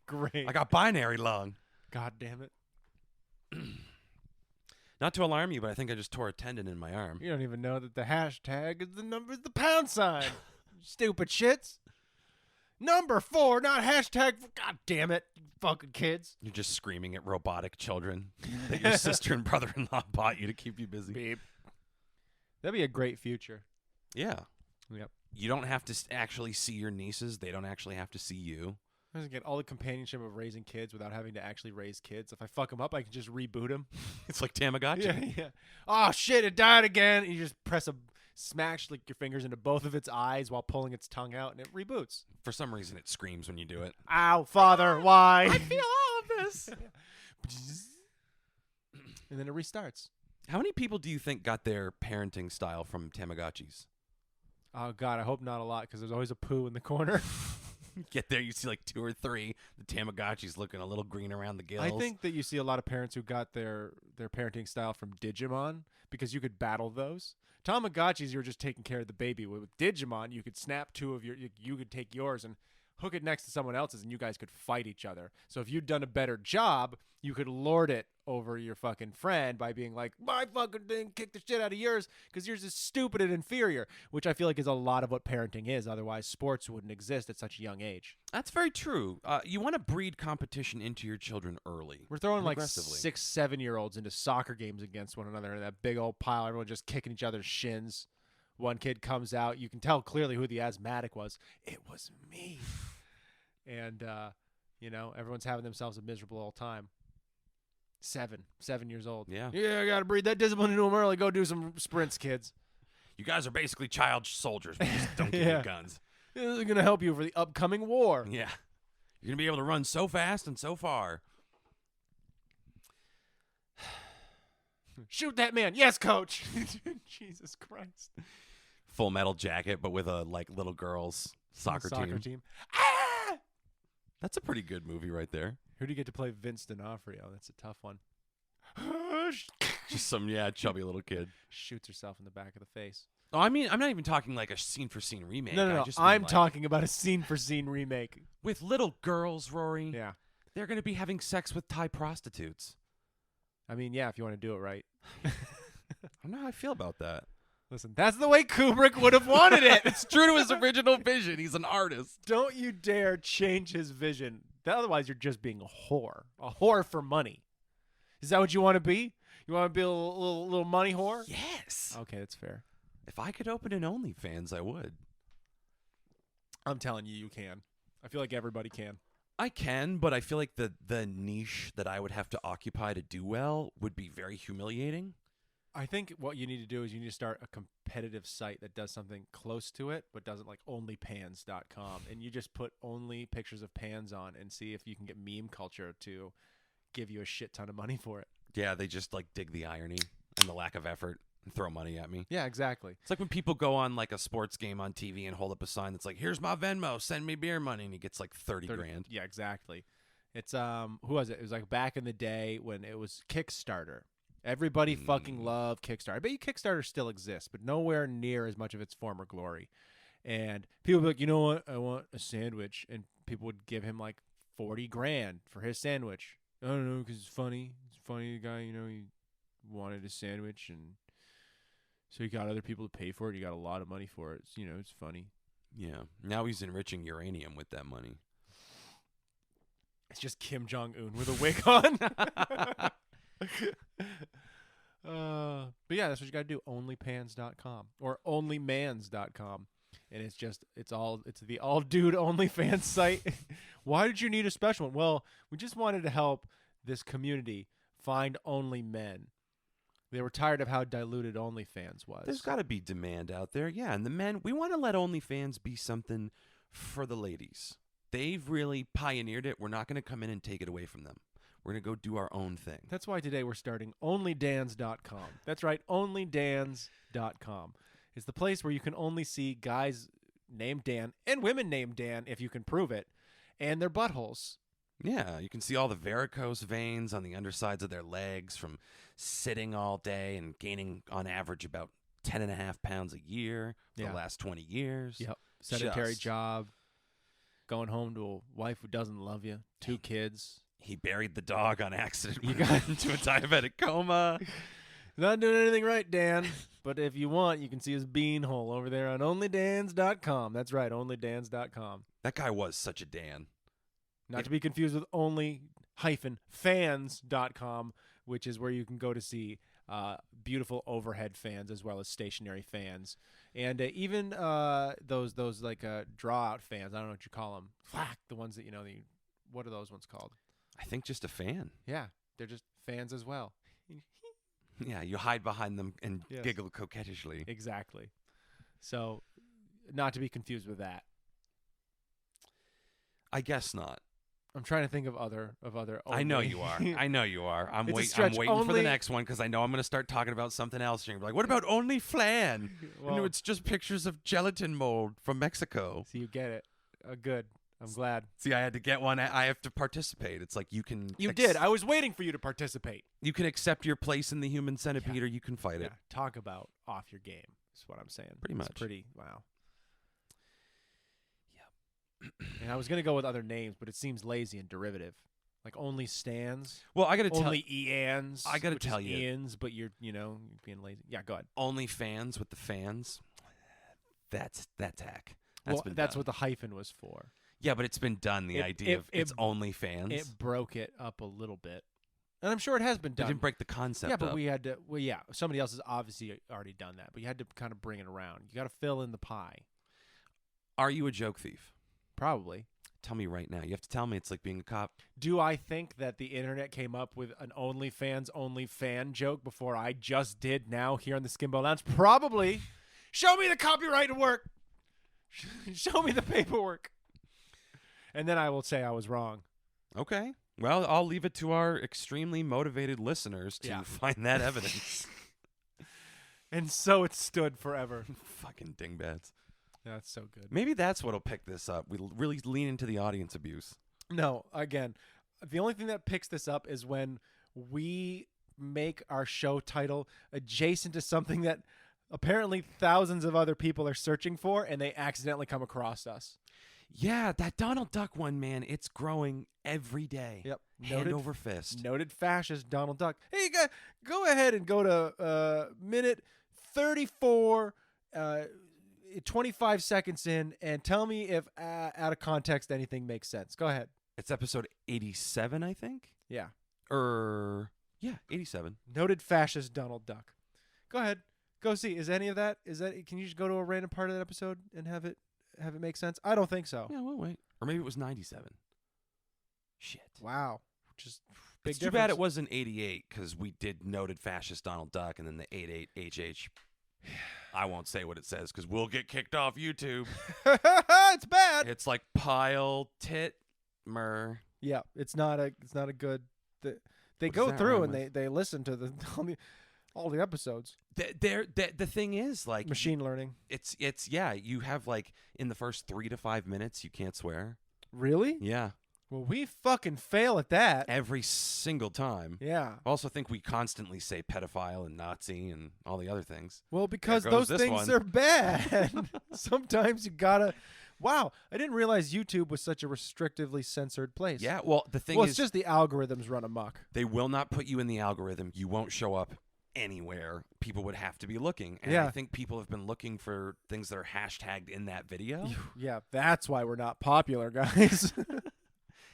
Great.
I got binary lung.
God damn it.
Not to alarm you, but I think I just tore a tendon in my arm.
You don't even know that the hashtag is the pound sign. Stupid shits. Number 4, not hashtag. God damn it, you fucking kids.
You're just screaming at robotic children that your sister and brother-in-law bought you to keep you busy.
Beep. That'd be a great future.
Yeah.
Yep.
You don't have to actually see your nieces. They don't actually have to see you.
I just get all the companionship of raising kids without having to actually raise kids. If I fuck them up, I can just reboot them.
It's like Tamagotchi.
Yeah. Oh, shit, it died again. And you just smash your fingers into both of its eyes while pulling its tongue out, and it reboots.
For some reason, it screams when you do it.
Ow, father, why?
I feel all of this.
And then it restarts.
How many people do you think got their parenting style from Tamagotchis?
Oh, God, I hope not a lot, because there's always a poo in the corner.
Get there, you see like 2 or 3. The Tamagotchi's looking a little green around the gills.
I think that you see a lot of parents who got their parenting style from Digimon, because you could battle those. Tamagotchis, you were just taking care of the baby. With Digimon, you could snap 2 of you could take yours and hook it next to someone else's, and you guys could fight each other. So if you'd done a better job, you could lord it over your fucking friend by being like, my fucking thing, kick the shit out of yours because yours is stupid and inferior, which I feel like is a lot of what parenting is. Otherwise, sports wouldn't exist at such a young age.
That's very true. You want to breed competition into your children early.
We're throwing like
aggressively.
6, 7-year-olds into soccer games against one another in that big old pile. Everyone just kicking each other's shins. One kid comes out. You can tell clearly who the asthmatic was. It was me. And, everyone's having themselves a miserable old time. 7 years old.
Yeah.
Yeah, I got to breed that discipline into them early. Go do some sprints, kids.
You guys are basically child soldiers. We just don't give you guns.
This is going to help you for the upcoming war.
Yeah. You're going to be able to run so fast and so far.
Shoot that man. Yes, coach. Jesus Christ.
Full Metal Jacket, but with a like little girls soccer team.
Ah!
That's a pretty good movie right there.
Who do you get to play Vince D'Onofrio? That's a tough one.
Just some chubby little kid.
Shoots herself in the back of the face.
Oh, I mean, I'm not even talking like a scene for scene remake.
No.
I just mean,
I'm
like,
talking about a scene for scene remake.
with little girls, Rory.
Yeah.
They're going to be having sex with Thai prostitutes.
I mean, yeah, if you want to do it right.
I don't know how I feel about that.
Listen, that's the way Kubrick would have wanted it.
It's true to his original vision. He's an artist.
Don't you dare change his vision. Otherwise, you're just being a whore for money. Is that what you want to be? You want to be a little money whore?
Yes.
Okay, that's fair.
If I could open an OnlyFans, I would.
I'm telling you, you can. I feel like everybody can.
I can, but I feel like the niche that I would have to occupy to do well would be very humiliating.
I think what you need to do is you need to start a competitive site that does something close to it, but doesn't like onlypans.com. And you just put only pictures of pans on and see if you can get meme culture to give you a shit ton of money for it.
Yeah, they just like dig the irony and the lack of effort and throw money at me.
Yeah, exactly.
It's like when people go on like a sports game on TV and hold up a sign that's like, "Here's my Venmo, send me beer money," and he gets like 30 grand.
Yeah, exactly. It's who was it? It was like back in the day when it was Kickstarter. Everybody fucking loved Kickstarter. I bet you Kickstarter still exists, but nowhere near as much of its former glory. And people would be like, you know what? I want a sandwich. And people would give him like 40 grand for his sandwich. I don't know, because it's funny. It's funny, the guy, he wanted a sandwich. And so he got other people to pay for it. He got a lot of money for it. It's funny.
Yeah. Now he's enriching uranium with that money.
It's just Kim Jong-un with a wig on. But yeah, that's what you got to do. Onlypans.com or onlymans.com. And it's the all dude OnlyFans site. Why did you need a special one? Well, we just wanted to help this community find only men. They were tired of how diluted OnlyFans was.
There's got to be demand out there. Yeah, and the men, we want to let OnlyFans be something for the ladies. They've really pioneered it. We're not going to come in and take it away from them. We're going to go do our own thing.
That's why today we're starting onlydans.com. That's right, onlydans.com. It's the place where you can only see guys named Dan and women named Dan, if you can prove it, and their buttholes.
Yeah, you can see all the varicose veins on the undersides of their legs from sitting all day and gaining, on average, about 10.5 pounds a year for the last 20 years.
Yep. Sedentary job, going home to a wife who doesn't love you, 2 kids.
He buried the dog on accident. You got into a diabetic coma.
Not doing anything right, Dan. But if you want, you can see his beanhole over there on onlydans.com. That's right, onlydans.com.
That guy was such a Dan.
Not to be confused with only-fans.com, which is where you can go to see beautiful overhead fans as well as stationary fans. And even those like draw-out fans. I don't know what you call them. The ones that, what are those ones called?
I think just a fan.
Yeah, they're just fans as well.
Yeah, you hide behind them and giggle coquettishly.
Exactly. So, not to be confused with that.
I guess not.
I'm trying to think of other.
I know you are. I'm I'm waiting for the next one because I know I'm going to start talking about something else. You're going to be like, what about Only Flan?
Well,
it's just pictures of gelatin mold from Mexico.
So you get it. Good. I'm glad.
See, I had to get one. I have to participate. It's like you can.
You did. I was waiting for you to participate.
You can accept your place in the human centipede, or you can fight it.
Talk about off your game. Is what I'm saying.
Pretty much.
Wow. Yep. And I was gonna go with other names, but it seems lazy and derivative. Like Only Stans.
Well, I got to tell
Only Ians.
I got to tell you,
Ians, but you're being lazy. Yeah, go ahead.
Only Fans with the fans. That's hack.
That's what the hyphen was for.
Yeah, but it's been done. The idea of it's only fans.
It broke it up a little bit. And I'm sure it has been done.
It didn't break the concept
up.
But
we had to, somebody else has obviously already done that. But you had to kind of bring it around. You got to fill in the pie.
Are you a joke thief?
Probably.
Tell me right now. You have to tell me it's like being a cop.
Do I think that the internet came up with an OnlyFans, only fan joke before I just did now here on the Skimbo Lounge? Probably. Show me the copyright work. Show me the paperwork. And then I will say I was wrong.
Okay. Well, I'll leave it to our extremely motivated listeners to find that evidence.
And so it stood forever.
Fucking dingbats.
That's so good.
Maybe that's what'll pick this up. We really lean into the audience abuse.
No, again, the only thing that picks this up is when we make our show title adjacent to something that apparently thousands of other people are searching for, and they accidentally come across us.
Yeah, that Donald Duck one, man, it's growing every day.
Yep.
Hand over fist.
Noted fascist Donald Duck. Hey, go ahead and go to minute 34, 25 seconds in, and tell me if out of context anything makes sense. Go ahead.
It's episode 87, I think.
Yeah.
Yeah, 87.
Noted fascist Donald Duck. Go ahead. Go see. Is any of that? Can you just go to a random part of that episode and have it make sense? I don't think so.
Yeah, we'll wait. Or maybe it was 97. Shit.
Wow. Just big
It's too
difference.
bad it wasn't 88 because we did noted fascist Donald Duck and then the 88HH. I won't say what it says because we'll get kicked off YouTube.
It's bad.
It's like pile titmer.
Yeah, it's not a good. They
What
go
does that
through
rhyme
and they listen to all the episodes.
The thing is, like,
Machine learning.
it's yeah. You have like in the first 3 to 5 minutes you can't swear.
Really?
Yeah,
Well, we fucking fail at that.
every single time.
Yeah.
I also think we constantly say pedophile and Nazi and all the other things.
Well, because
goes
those
this
things
one.
are bad. Sometimes you gotta. Wow, I didn't realize YouTube was such a restrictively censored place.
Yeah, well, the thing
Well,
is,
it's just the algorithms run amok.
they will not put you in the algorithm. You won't show up anywhere. People would have to be looking. And
Yeah.
I think people have been looking for things that are hashtagged in that video.
Yeah, that's why we're not popular, guys.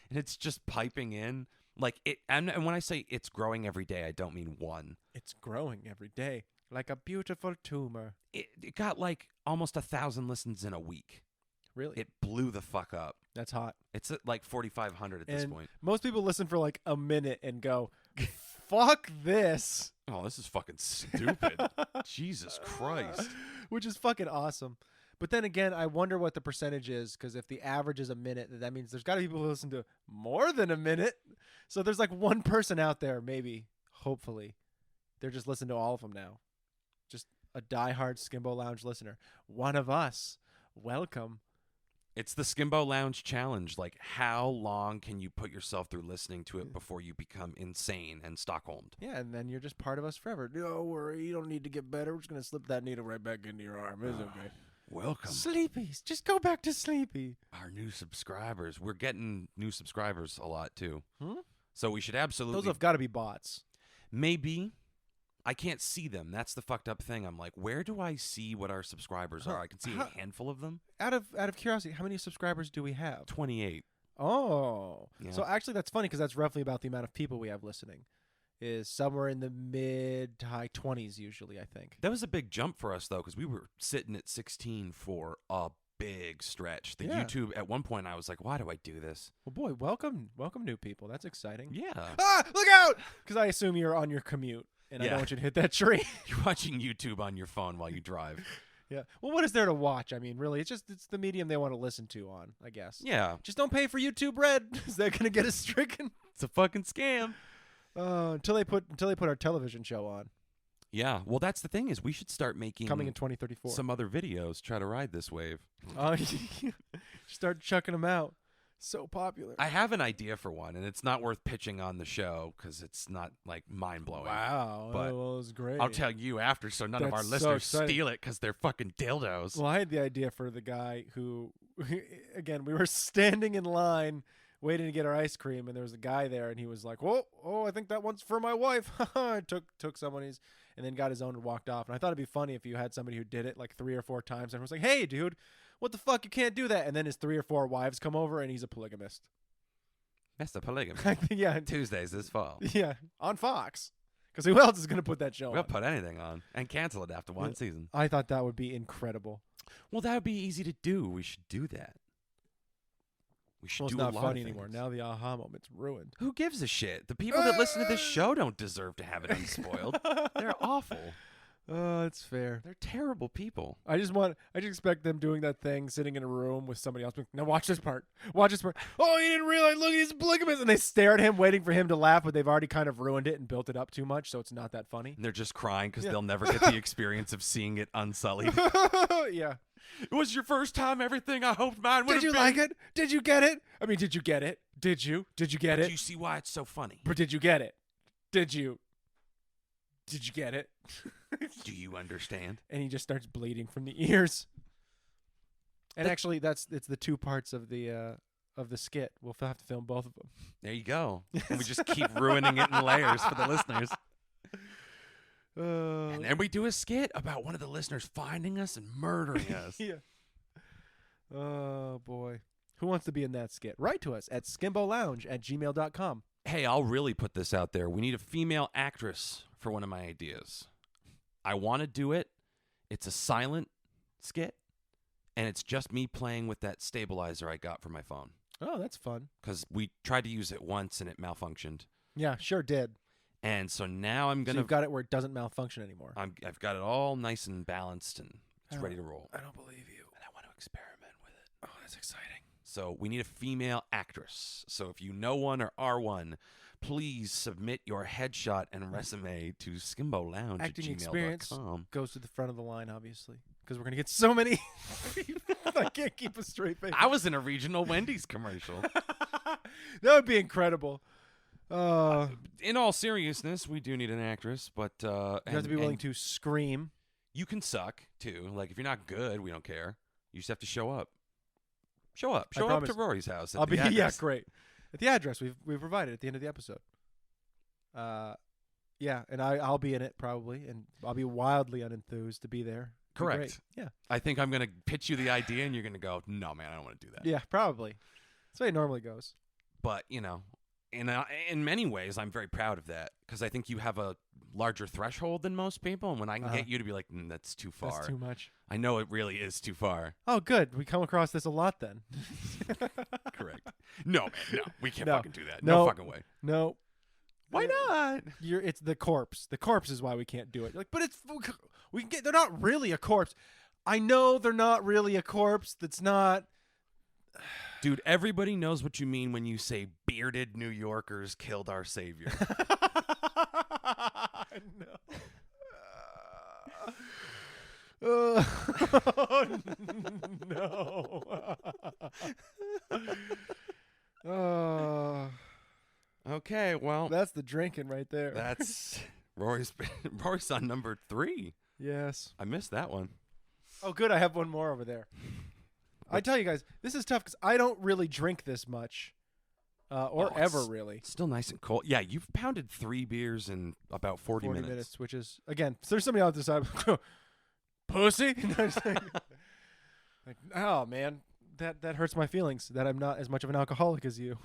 And it's just piping in. Like it, and when I say it's growing every day, I don't mean one.
It's growing every day like a beautiful tumor.
It got like almost 1,000 listens in a week.
Really?
It blew the fuck up.
That's hot.
It's at like 4,500 at this
And
point.
most people listen for like a minute and go, fuck this.
Oh, this is fucking stupid. Jesus Christ.
Which is fucking awesome. But then again, I wonder what the percentage is, because if the average is a minute, that means there's got to be people who listen to more than a minute. So there's like one person out there, maybe, hopefully. They're just listening to all of them now. Just a diehard Skimbo Lounge listener. One of us. Welcome.
It's the Skimbo Lounge challenge. Like, how long can you put yourself through listening to it before you become insane and Stockholmed?
Yeah, and then you're just part of us forever. Don't worry, you don't need to get better. We're just going to slip that needle right back into your arm. It's okay.
Welcome.
Sleepies. Just go back to sleepy.
Our new subscribers. We're getting new subscribers a lot, too.
Hmm?
So we should absolutely...
Those have got to be bots.
Maybe. I can't see them. That's the fucked up thing. I'm like, where do I see what our subscribers are? I can see a handful of them.
Out of curiosity, how many subscribers do we have?
28.
Oh.
Yeah.
So actually that's funny because that's roughly about the amount of people we have listening. Is somewhere in the mid to high 20s usually, I think.
That was a big jump for us, though, because we were sitting at 16 for a big stretch. The
Yeah.
YouTube, at one point, I was like, why do I do this?
Well, boy, welcome new people. That's exciting.
Yeah.
Ah, look out! Because I assume you're on your commute, and I
Yeah.
don't want you to hit that tree.
You're watching YouTube on your phone while you drive.
Yeah. Well, what is there to watch? I mean, really, it's the medium they want to listen to on, I guess.
Yeah.
Just don't pay for YouTube Red. Is that going to get us stricken?
It's a fucking scam.
Until they put our television show on,
Yeah. Well, that's the thing is we should start making
coming in 2034.
some other videos, try to ride this wave.
Start chucking them out. So popular.
I have an idea for one, and it's not worth pitching on the show because it's not like mind-blowing.
Wow.
But
well, it was great.
I'll tell you after so none of our
That's so
listeners
exciting.
steal it because they're fucking dildos.
Well, I had the idea for the guy who, again, we were standing in line waiting to get our ice cream, and there was a guy there, and he was like, "Oh, I think that one's for my wife." I took someone's, and then got his own and walked off. And I thought it'd be funny if you had somebody who did it like 3 or 4 times, and was like, "Hey, dude, what the fuck? You can't do that." And then his 3 or 4 wives come over, and he's a polygamist.
That's the polygamy.
Yeah,
Tuesdays this fall.
yeah, on Fox. Because who else is going to put that show
We'll
on?
put anything on and cancel it after one season.
I thought that would be incredible.
Well, that would be easy to do. We should do that. We should
Well, it's
do a
not
lot
funny
of
anymore.
things.
Now the aha moment's ruined.
Who gives a shit? The people that listen to this show don't deserve to have it unspoiled. They're awful.
Oh, it's fair.
They're terrible people.
I just expect them doing that thing, sitting in a room with somebody else. Now watch this part. Watch this part. Oh, you didn't realize. Look, he's polygamous. And they stare at him, waiting for him to laugh, but they've already kind of ruined it and built it up too much, so it's not that funny.
And they're just crying because they'll never get the experience of seeing it unsullied.
Yeah.
It was your first time. Everything I hoped mine would have been.
Did you like it? Did you get it? I mean, did you get it? Did you? Did you get it?
Do you see why it's so funny?
But did you get it? Did you get it?
Do you understand?
And he just starts bleeding from the ears. And actually, it's the two parts of the skit. We'll have to film both of them.
There you go. And we just keep ruining it in layers for the listeners. And then we do a skit about one of the listeners finding us and murdering us.
Yeah. Oh, boy. Who wants to be in that skit? Write to us at skimbolounge@gmail.com.
Hey, I'll really put this out there. We need a female actress for one of my ideas. I want to do it. It's a silent skit, and it's just me playing with that stabilizer I got for my phone.
Oh, that's fun.
Because we tried to use it once, and it malfunctioned.
Yeah, sure did.
And so now I'm going
So you've got it where it doesn't malfunction anymore.
I've got it all nice and balanced, and it's ready to roll.
I don't believe you.
And I want to experiment with it.
Oh, that's exciting.
So we need a female actress. So if you know one or are one, please submit your headshot and resume to skimbolounge@gmail.com.
Acting experience goes to the front of the line, obviously, because we're going to get so many people. I can't keep a straight face.
I was in a regional Wendy's commercial.
That would be incredible.
In all seriousness, we do need an actress, but
You have to be willing to scream.
You can suck too. Like if you're not good, we don't care. You just have to show up. Show up to Rory's house.
I'll be great. At the address we've provided at the end of the episode. Yeah, and I'll be in it probably, and I'll be wildly unenthused to be there.
Correct.
Great. Yeah.
I think I'm gonna pitch you the idea, and you're gonna go, "No, man, I don't want to do that."
Yeah, probably. That's the way it normally goes.
But in many ways, I'm very proud of that because I think you have a larger threshold than most people, and when I can get you to be like, "That's too far,"
That's too much.
I know it really is too far.
Oh, good. We come across this a lot then.
Correct. No, man, no, we can't
No.
fucking do that. No fucking way.
No.
Why not?
It's the corpse. The corpse is why we can't do it. Like, but we can get. They're not really a corpse. I know they're not really a corpse. That's not.
Dude, everybody knows what you mean when you say bearded New Yorkers killed our savior.
No. No. Oh.
Okay, well,
That's the drinking right there.
that's Rory's on number 3.
Yes.
I missed that one.
Oh, good. I have one more over there. I tell you guys, this is tough because I don't really drink this much, ever really.
It's still nice and cold. Yeah, you've pounded 3 beers in about 40 minutes.
Which is again. So there's somebody out this side. Pussy. Like, oh man, that hurts my feelings that I'm not as much of an alcoholic as you.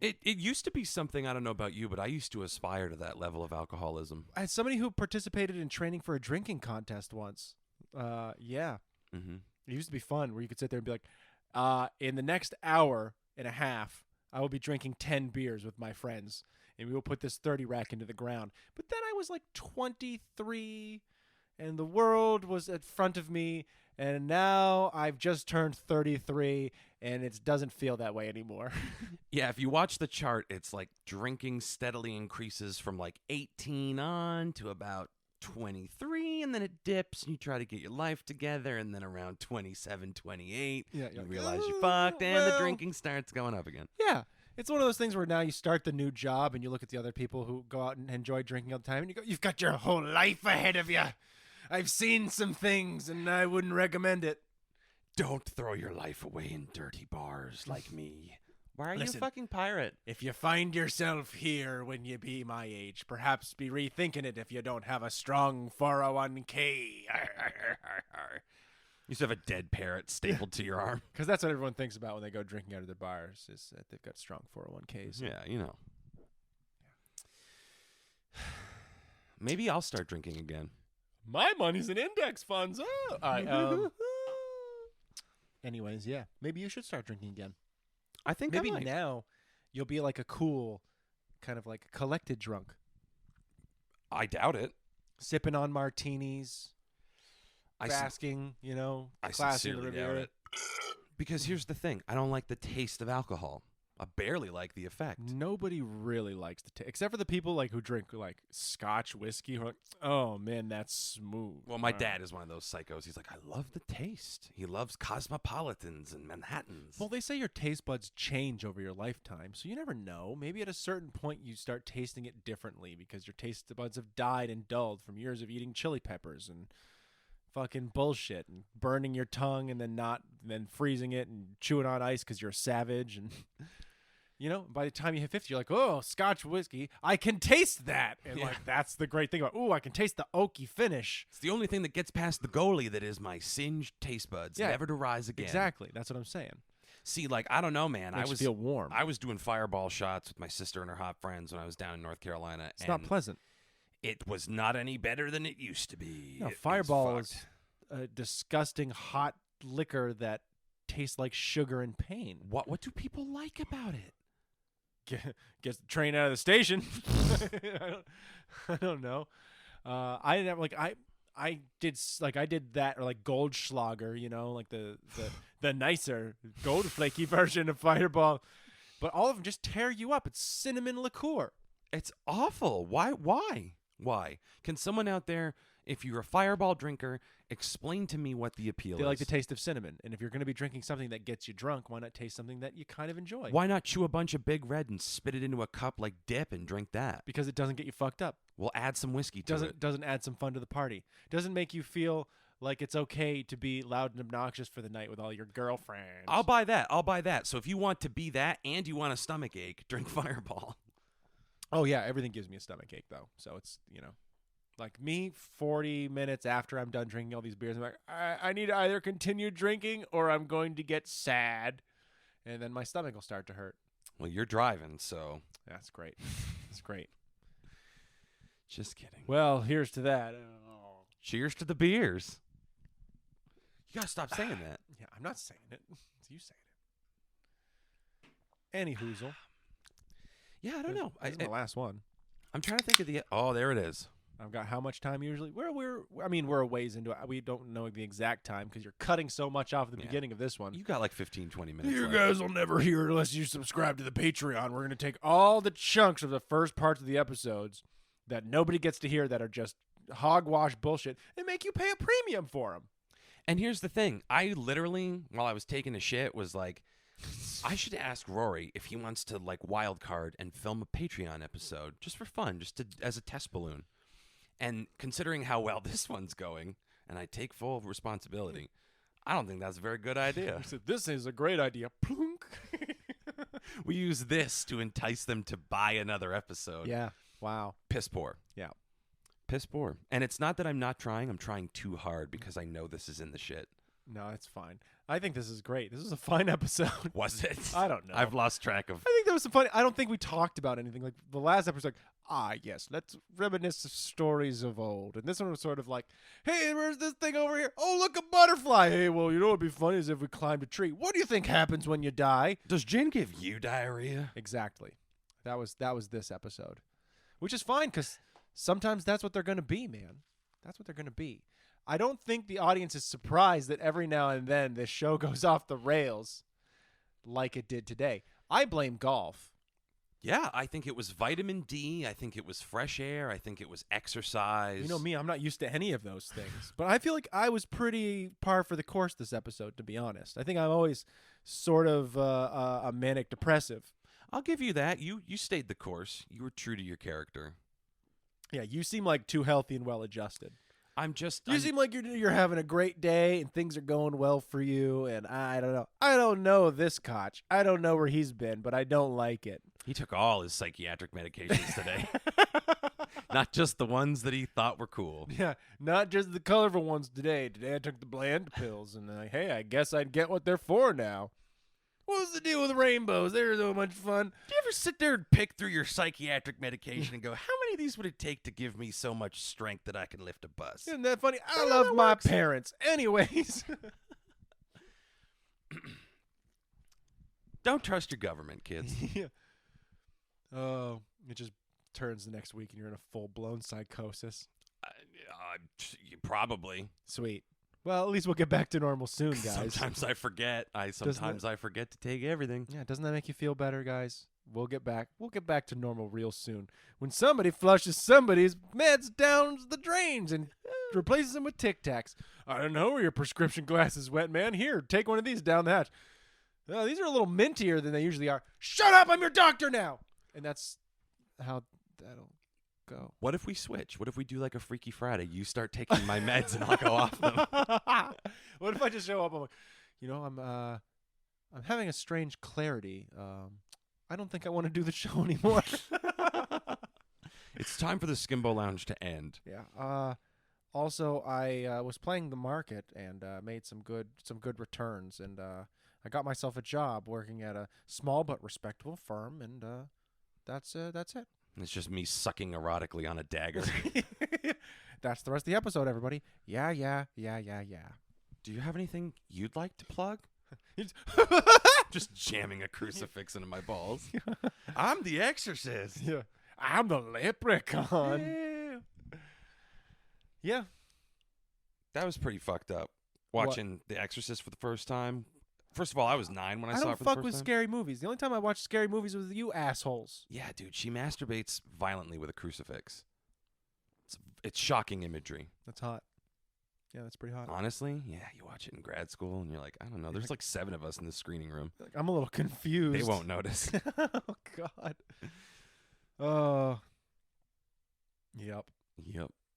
It used to be something, I don't know about you, but I used to aspire to that level of alcoholism.
As somebody who participated in training for a drinking contest once, yeah.
Mm-hmm.
It used to be fun where you could sit there and be like, in the next hour and a half, I will be drinking 10 beers with my friends, and we will put this 30 rack into the ground. But then I was like 23, and the world was in front of me, and now I've just turned 33, and it doesn't feel that way anymore.
Yeah, if you watch the chart, it's like drinking steadily increases from like 18 on to about 23, and then it dips, and you try to get your life together, and then around 27, 28,
Yeah,
you
you're like,
realize
"Oh,
you're fucked, and the
well."
drinking starts going up again.
Yeah. It's one of those things where now you start the new job, and you look at the other people who go out and enjoy drinking all the time, and you go, you've got your whole life ahead of you. I've seen some things, and I wouldn't recommend it.
Don't throw your life away in dirty bars like me. Why are you
Listen.
a fucking pirate?
If you find yourself here when you be my age, perhaps be rethinking it if you don't have a strong 401k.
You used to have a dead parrot stapled to your arm.
Because that's what everyone thinks about when they go drinking out of their bars, is that they've got strong 401ks.
Yeah, you know. Maybe I'll start drinking again.
My money's in index funds. Oh. All right. Anyways, yeah. Maybe you should start drinking again.
I think
Maybe
I might.
now you'll be like a cool, kind of like collected drunk.
I doubt it.
sipping on martinis,
I
basking, you know,
I
classy in the
sincerely doubt
Riviera.
it. Because here's the thing. I don't like the taste of alcohol. I barely like the effect.
Nobody really likes the taste, except for the people like who drink like Scotch whiskey. Who are like, oh man, that's smooth.
Well, my dad is one of those psychos. He's like, I love the taste. He loves Cosmopolitans and Manhattans.
Well, they say your taste buds change over your lifetime, so you never know. Maybe at a certain point you start tasting it differently because your taste buds have died and dulled from years of eating chili peppers and fucking bullshit and burning your tongue and then freezing it and chewing on ice because you're a savage. And you know, by the time you hit 50, you're like, oh, Scotch whiskey, I can taste that. And
Yeah.
like that's the great thing about, I can taste the oaky finish.
It's the only thing that gets past the goalie that is my singed taste buds,
Yeah,
never to rise again.
Exactly. That's what I'm saying.
See, like, I don't know, man.
Makes you feel warm.
I was doing fireball shots with my sister and her hot friends when I was down in North Carolina.
It's not pleasant.
It was not any better than it used to be.
No,
It
Fireball
fucked.
is a disgusting hot liquor that tastes like sugar and pain.
What do people like about it?
Gets the train out of the station. I don't know. I didn't have, like I did that, or like Goldschlager, you know, like the nicer gold flaky version of Fireball. But all of them just tear you up. It's cinnamon liqueur.
It's awful. Why? Can someone out there, if you're a Fireball drinker, explain to me what the appeal
They
is?
like the taste of cinnamon. And if you're going to be drinking something that gets you drunk, why not taste something that you kind of enjoy?
Why not chew a bunch of Big Red and spit it into a cup like dip and drink that?
Because it doesn't get you fucked up.
We'll add some whiskey to it.
Doesn't add some fun to the party. Doesn't make you feel like it's okay to be loud and obnoxious for the night with all your girlfriends.
I'll buy that. So if you want to be that and you want a stomach ache, drink Fireball.
Oh yeah, everything gives me a stomach ache though. So it's, you know, like me 40 minutes after I'm done drinking all these beers, I'm like, I need to either continue drinking or I'm going to get sad. And then my stomach will start to hurt.
Well, you're driving, so
That's great. That's great.
just kidding.
Well, here's to that.
Cheers to the beers. You gotta stop saying that.
Yeah, I'm not saying it. It's you saying it. Any hoozle.
Yeah, I don't know.
This is my last one.
I'm trying to think of the. Oh, there it is.
I've got how much time usually? We're a ways into it. We don't know the exact time because you're cutting so much off at the
Yeah.
beginning of this one.
You got like 15, 20 minutes.
You
left.
guys will never hear it unless you subscribe to the Patreon. We're going to take all the chunks of the first parts of the episodes that nobody gets to hear that are just hogwash bullshit and make you pay a premium for them.
And here's the thing. I literally, while I was taking a shit, was like, I should ask Rory if he wants to like wild card and film a Patreon episode just for fun, just to, as a test balloon. And considering how well this one's going, and I take full responsibility, I don't think that's a very good idea.
I said, this is a great idea. Plunk.
We use this to entice them to buy another episode.
Yeah. Wow.
Piss poor.
Yeah.
Piss poor. And it's not that I'm not trying. I'm trying too hard because I know this is in the shit.
No, it's fine. I think this is great. This is a fine episode.
Was it?
I don't know.
I've lost track of.
I think there was some funny. I don't think we talked about anything. Like the last episode, like, yes, let's reminisce of stories of old. And this one was sort of like, hey, where's this thing over here? Oh, look, a butterfly. Hey, well, you know what'd be funny is if we climbed a tree. What do you think happens when you die?
Does Jen give you diarrhea?
Exactly. That was this episode, which is fine because sometimes that's what they're going to be, man. That's what they're going to be. I don't think the audience is surprised that every now and then this show goes off the rails like it did today. I blame golf.
Yeah, I think it was vitamin D. I think it was fresh air. I think it was exercise.
You know me, I'm not used to any of those things. But I feel like I was pretty par for the course this episode, to be honest. I think I'm always sort of a manic depressive.
I'll give you that. You stayed the course. You were true to your character.
Yeah, you seem like too healthy and well adjusted. You seem like you're having a great day and things are going well for you. And I don't know. I don't know this Koch. I don't know where he's been, but I don't like it.
He took all his psychiatric medications today. Not just the ones that he thought were cool.
Yeah, not just the colorful ones today. Today I took the bland pills, and hey, I guess I'd get what they're for now. What's the deal with rainbows? They're so much fun.
Do you ever sit there and pick through your psychiatric medication and go, how many of these would it take to give me so much strength that I can lift a bus?
Isn't that funny? I
Yeah,
love
that
my
works.
parents. Anyways.
Don't trust your government, kids.
Yeah. Oh, it just turns the next week and you're in a full-blown psychosis.
Probably.
Sweet. Well, at least we'll get back to normal soon, guys.
Sometimes I forget. Sometimes I forget to take everything.
Yeah, doesn't that make you feel better, guys? We'll get back to normal real soon. When somebody flushes somebody's meds down the drains and replaces them with Tic Tacs. I don't know where your prescription glasses went, man. Here, take one of these down the hatch. These are a little mintier than they usually are. Shut up! I'm your doctor now. And that's how that'll go.
What if we switch? What if we do like a Freaky Friday? You start taking my meds and I'll go off them.
What if I just show up? I'm like, I'm having a strange clarity. I don't think I want to do the show anymore.
It's time for the Skimbo Lounge to end.
Yeah. Also, I was playing the market and made some good returns, and I got myself a job working at a small but respectable firm, and that's it.
It's just me sucking erotically on a dagger.
That's the rest of the episode, everybody. Yeah.
Do you have anything you'd like to plug? Just jamming a crucifix into my balls. I'm the exorcist.
Yeah. I'm the leprechaun. Yeah.
That was pretty fucked up. Watching The Exorcist for the first time. First of all, I was 9 when I saw it for the first time.
I don't fuck with scary movies. The only time I watch scary movies was with you assholes.
Yeah, dude, she masturbates violently with a crucifix. It's shocking imagery.
That's hot. Yeah, that's pretty hot.
Honestly, yeah, you watch it in grad school and you're like, I don't know, there's like 7 of us in the screening room.
I'm a little confused.
They won't notice.
Oh, God. Oh. Yep.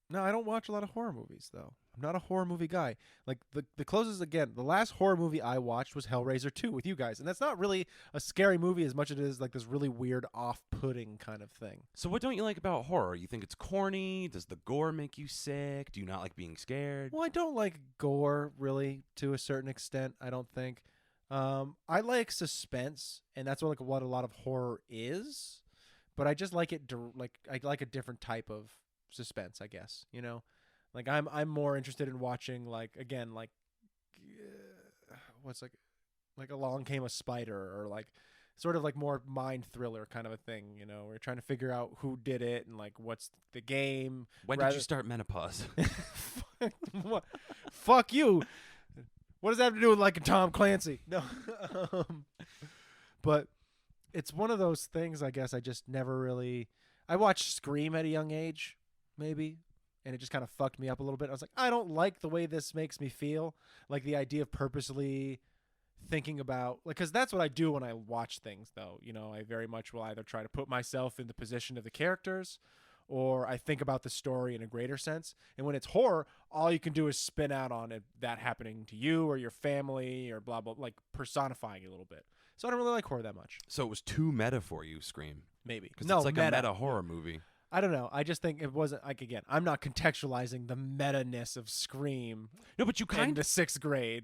No, I don't watch a lot of horror movies, though. I'm not a horror movie guy. Like, the closest, again, the last horror movie I watched was Hellraiser 2 with you guys. And that's not really a scary movie as much as it is like this really weird off-putting kind of thing.
So what don't you like about horror? You think it's corny? Does the gore make you sick? Do you not like being scared?
Well, I don't like gore, really, to a certain extent, I don't think. I like suspense, and that's what a lot of horror is. But I just like it, I like a different type of suspense, I guess, Like I'm more interested in watching what's like Along Came a Spider, or like sort of like more mind thriller kind of a thing, where you're trying to figure out who did it and like what's the game.
When did you start menopause?
What? Fuck you. What does that have to do with like a Tom Clancy? No. But it's one of those things, I guess I just never really. I watched Scream at a young age, maybe, and it just kind of fucked me up a little bit. I was like, I don't like the way this makes me feel. Like the idea of purposely thinking about, like, because that's what I do when I watch things, though. I very much will either try to put myself in the position of the characters, or I think about the story in a greater sense. And when it's horror, all you can do is spin out on it, that happening to you or your family or blah, blah, like personifying it a little bit. So I don't really like horror that much.
So it was too meta for you, Scream?
Maybe.
Because it's like a meta horror movie.
I don't know. I just think it wasn't, like, again, I'm not contextualizing the meta-ness of Scream.
No, but you
in the 6th grade.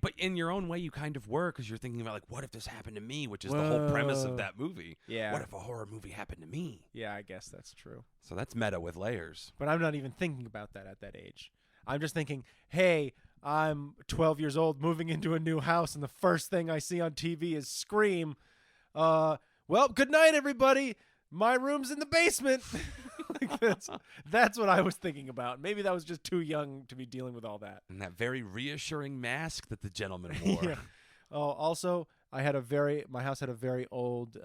But in your own way, you kind of were, because you're thinking about, like, what if this happened to me, which is the whole premise of that movie.
Yeah.
What if a horror movie happened to me?
Yeah, I guess that's true.
So that's meta with layers.
But I'm not even thinking about that at that age. I'm just thinking, hey, I'm 12 years old moving into a new house, and the first thing I see on TV is Scream. Well, good night, everybody. My room's in the basement. Like that's what I was thinking about. Maybe that was just too young to be dealing with all that.
And that very reassuring mask that the gentleman wore.
Yeah. Oh, also, my house had a very old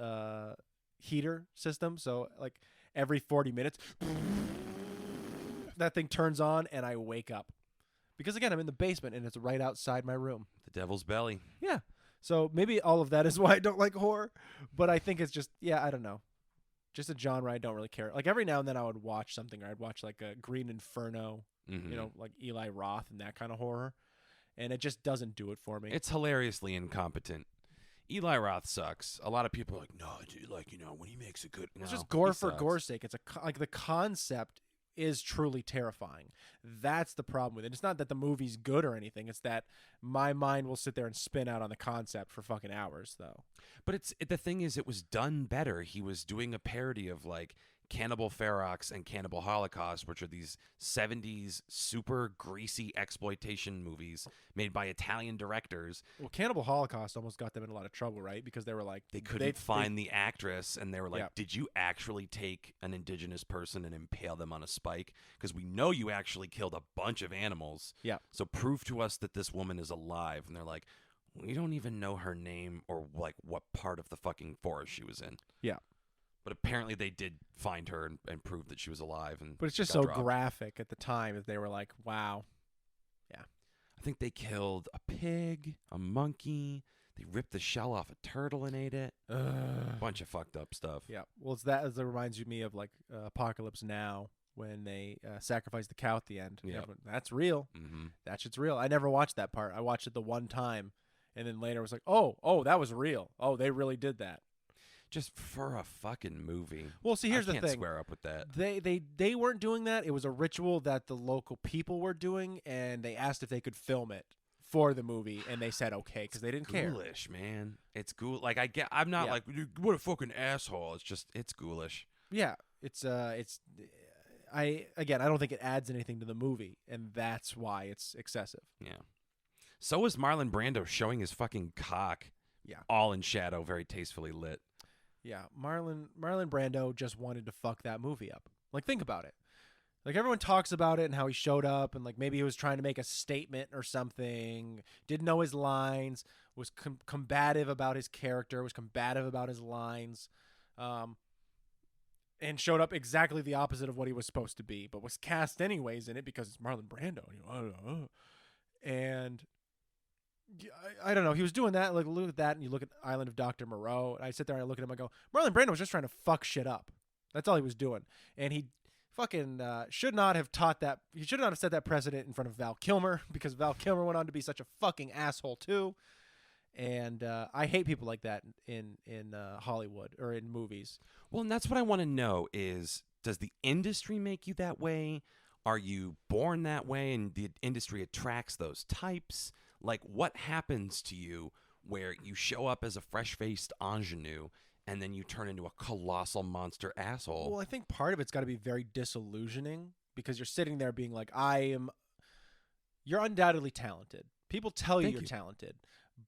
heater system. So like every 40 minutes, that thing turns on and I wake up. Because again, I'm in the basement and it's right outside my room.
The devil's belly.
Yeah. So maybe all of that is why I don't like horror. But I think it's just, I don't know. Just a genre I don't really care. Like every now and then I would watch something, or I'd watch like a Green Inferno, like Eli Roth and that kind of horror. And it just doesn't do it for me.
It's hilariously incompetent. Eli Roth sucks. A lot of people are like, no, dude, like, when he makes a good...
It's just gore for gore's sake. It's like the concept is truly terrifying. That's the problem with it. It's not that the movie's good or anything. It's that my mind will sit there and spin out on the concept for fucking hours, though.
But the thing is, it was done better. He was doing a parody of like Cannibal Ferox and Cannibal Holocaust, which are these 70s super greasy exploitation movies made by Italian directors.
Well, Cannibal Holocaust almost got them in a lot of trouble, right? Because they were like
They couldn't find the actress, and they were like, did you actually take an indigenous person and impale them on a spike? Because we know you actually killed a bunch of animals.
Yeah.
So prove to us that this woman is alive. And they're like, we don't even know her name or like what part of the fucking forest she was in.
Yeah.
But apparently they did find her and prove that she was alive.
But it's just so graphic at the time that they were like, wow. Yeah.
I think they killed a pig, a monkey. They ripped the shell off a turtle and ate it. A bunch of fucked up stuff.
Yeah. Well, it's that reminds me of like Apocalypse Now when they sacrifice the cow at the end.
Yeah.
That's real.
Mm-hmm.
That shit's real. I never watched that part. I watched it the one time. And then later I was like, oh, that was real. Oh, they really did that.
Just for a fucking movie.
Well, see, here's the
I can't
thing.
square up with that.
They weren't doing that. It was a ritual that the local people were doing, and they asked if they could film it for the movie, and they said okay because they didn't care.
Ghoulish, man. It's ghoul. Like I'm not like what a fucking asshole. It's ghoulish.
Yeah, I don't think it adds anything to the movie, and that's why it's excessive.
Yeah. So is Marlon Brando showing his fucking cock.
Yeah.
All in shadow, very tastefully lit.
Yeah, Marlon Brando just wanted to fuck that movie up. Like, think about it. Like, everyone talks about it and how he showed up and, like, maybe he was trying to make a statement or something, didn't know his lines, was combative about his character, was combative about his lines, and showed up exactly the opposite of what he was supposed to be, but was cast anyways in it because it's Marlon Brando. And I don't know. He was doing that. Like, look at that, and you look at Island of Dr. Moreau, and I sit there and I look at him. I go, Marlon Brando was just trying to fuck shit up. That's all he was doing, and he fucking should not have taught that. He should not have set that precedent in front of Val Kilmer because Val Kilmer went on to be such a fucking asshole too. And I hate people like that in Hollywood or in movies.
Well, and that's what I want to know is, does the industry make you that way? Are you born that way and the industry attracts those types? Like, what happens to you where you show up as a fresh-faced ingenue and then you turn into a colossal monster asshole?
Well, I think part of it's got to be very disillusioning because you're sitting there being like, you're undoubtedly talented. People tell you're talented,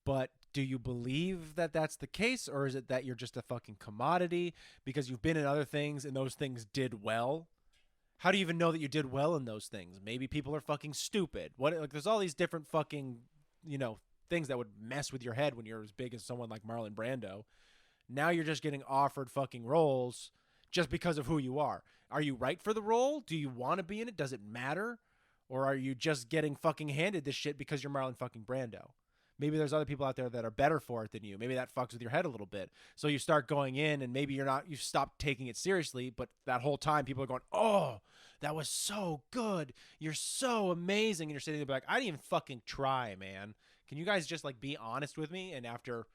but do you believe that that's the case, or is it that you're just a fucking commodity because you've been in other things and those things did well? How do you even know that you did well in those things? Maybe people are fucking stupid. There's all these different fucking, things that would mess with your head when you're as big as someone like Marlon Brando. Now you're just getting offered fucking roles just because of who you are. Are you right for the role? Do you want to be in it? Does it matter? Or are you just getting fucking handed this shit because you're Marlon fucking Brando? Maybe there's other people out there that are better for it than you. Maybe that fucks with your head a little bit. So you start going in and maybe you stop taking it seriously, but that whole time people are going, oh, that was so good. You're so amazing. And you're sitting there like, I didn't even fucking try, man. Can you guys just like be honest with me? And after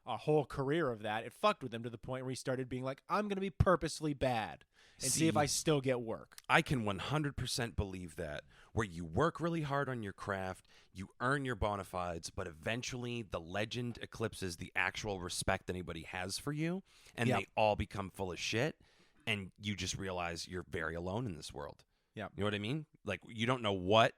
a whole career of that, it fucked with him to the point where he started being like, I'm going to be purposely bad and see if I still get work.
I can 100% believe that, where you work really hard on your craft, you earn your bona fides, but eventually the legend eclipses the actual respect anybody has for you, and they all become full of shit, and you just realize you're very alone in this world.
Yeah.
You know what I mean? Like, you don't know what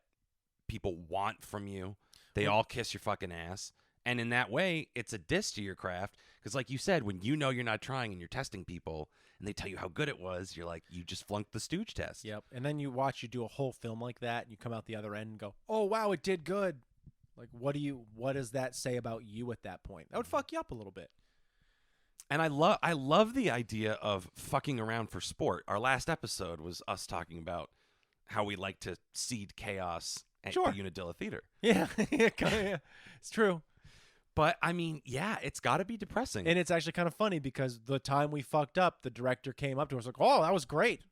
people want from you. They all kiss your fucking ass. And in that way, it's a diss to your craft. Because like you said, when you know you're not trying and you're testing people and they tell you how good it was, you're like, you just flunked the Stooge test.
Yep. And then you do a whole film like that and you come out the other end and go, oh, wow, it did good. Like, what does that say about you at that point? That would fuck you up a little bit.
And I love the idea of fucking around for sport. Our last episode was us talking about how we like to seed chaos at the Unadilla Theater.
Yeah. It's true.
But, I mean, yeah, it's got to be depressing.
And it's actually kind of funny because the time we fucked up, the director came up to us like, oh, that was great.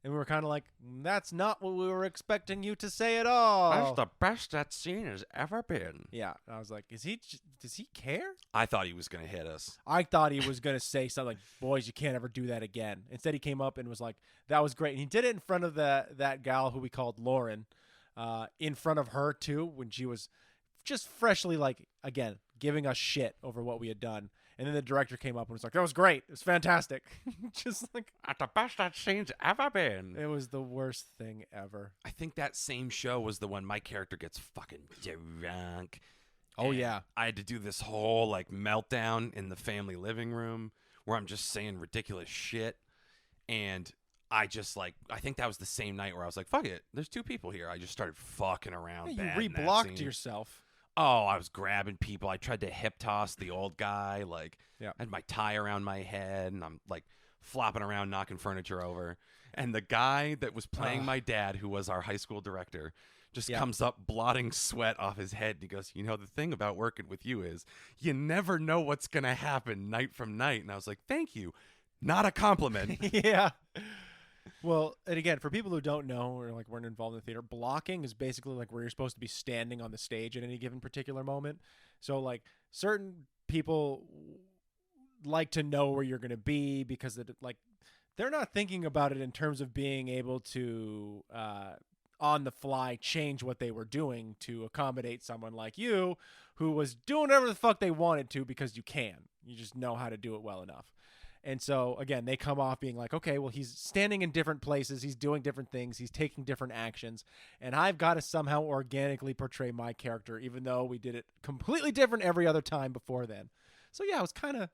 And we were kind of like, that's not what we were expecting you to say at all.
That's the best that scene has ever been.
Yeah. And I was like, does he care?
I thought he was going to hit us.
I thought he was going to say something like, boys, you can't ever do that again. Instead, he came up and was like, that was great. And he did it in front of that gal who we called Lauren, in front of her, too, when she was just freshly, like, again, giving us shit over what we had done. And then the director came up and was like, that was great. It was fantastic. Just like,
At the best that scene's ever been.
it was the worst thing ever.
I think that same show was the one my character gets fucking drunk.
Oh,
And
yeah.
I had to do this whole like meltdown in the family living room where I'm just saying ridiculous shit. And I just like, I think that was the same night where I was like, fuck it. There's 2 people here. I just started fucking around.
You
bad in that
reblocked
scene.
yourself.
Oh, I was grabbing people. I tried to hip toss the old guy. Like,
Yeah.
I had my tie around my head and I'm like flopping around, knocking furniture over. And the guy that was playing my dad, who was our high school director, just comes up blotting sweat off his head. And he goes, you know, the thing about working with you is you never know what's going to happen night from night. And I was like, thank you. Not a compliment.
Yeah. Well, and again, for people who don't know or like weren't involved in the theater, blocking is basically like where you're supposed to be standing on the stage at any given particular moment. So like certain people like to know where you're going to be because like they're not thinking about it in terms of being able to on the fly change what they were doing to accommodate someone like you who was doing whatever the fuck they wanted to because you can. You just know how to do it well enough. And so, again, they come off being like, okay, well, he's standing in different places. He's doing different things. He's taking different actions. And I've got to somehow organically portray my character, even though we did it completely different every other time before then. So, yeah, it was kind of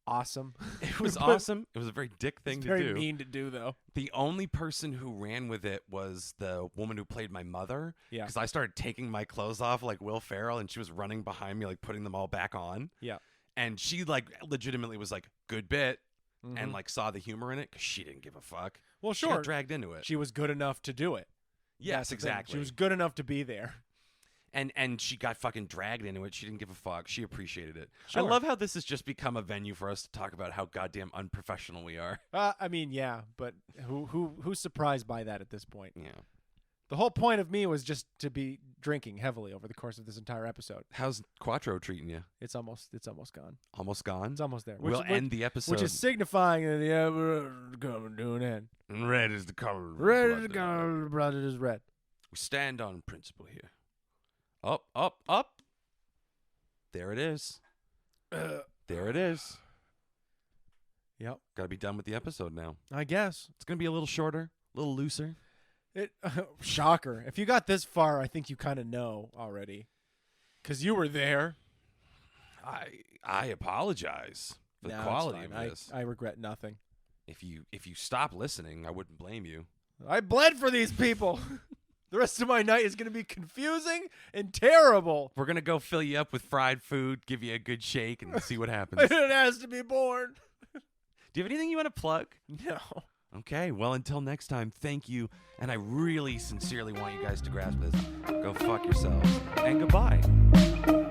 awesome.
It was
But
awesome. It was a very dick thing
it's
to
very
do.
mean to do, though.
The only person who ran with it was the woman who played my mother.
Yeah.
Because I started taking my clothes off like Will Ferrell, and she was running behind me, like putting them all back on.
Yeah.
And she like legitimately was like, good bit.
Mhm.
And like saw the humor in it because she didn't give a fuck.
Well,
She
sure.
got dragged into it.
She was good enough to do it.
Yes,
That's the thing.
exactly.
She was good enough to be there.
And she got fucking dragged into it. She didn't give a fuck. She appreciated it.
Sure.
I love how this has just become a venue for us to talk about how goddamn unprofessional we are.
I mean, yeah, but who's surprised by that at this point?
Yeah.
The whole point of me was just to be drinking heavily over the course of this entire episode.
How's Quattro treating you?
It's almost gone.
Almost gone?
It's almost there.
We'll end the episode.
which is signifying that the ever coming to an end.
Red is the color. of
Red
blood.
is gone, blood is red.
We stand on principle here. Up, up, up. There it is. There it is.
Yep,
Got to be done with the episode now.
I guess.
It's going to be a little shorter, a little looser.
It shocker. If you got this far, I think you kind of know already, because you were there.
I apologize for the
No, it's
quality
fine.
of this.
I regret nothing.
If you stop listening, I wouldn't blame you.
I bled for these people. The rest of my night is going to be confusing and terrible.
We're gonna go fill you up with fried food, give you a good shake, and see what happens.
It has to be born.
Do you have anything you want to plug?
No.
Okay, well, until next time, thank you. And I really sincerely want you guys to grasp this. Go fuck yourselves. And goodbye.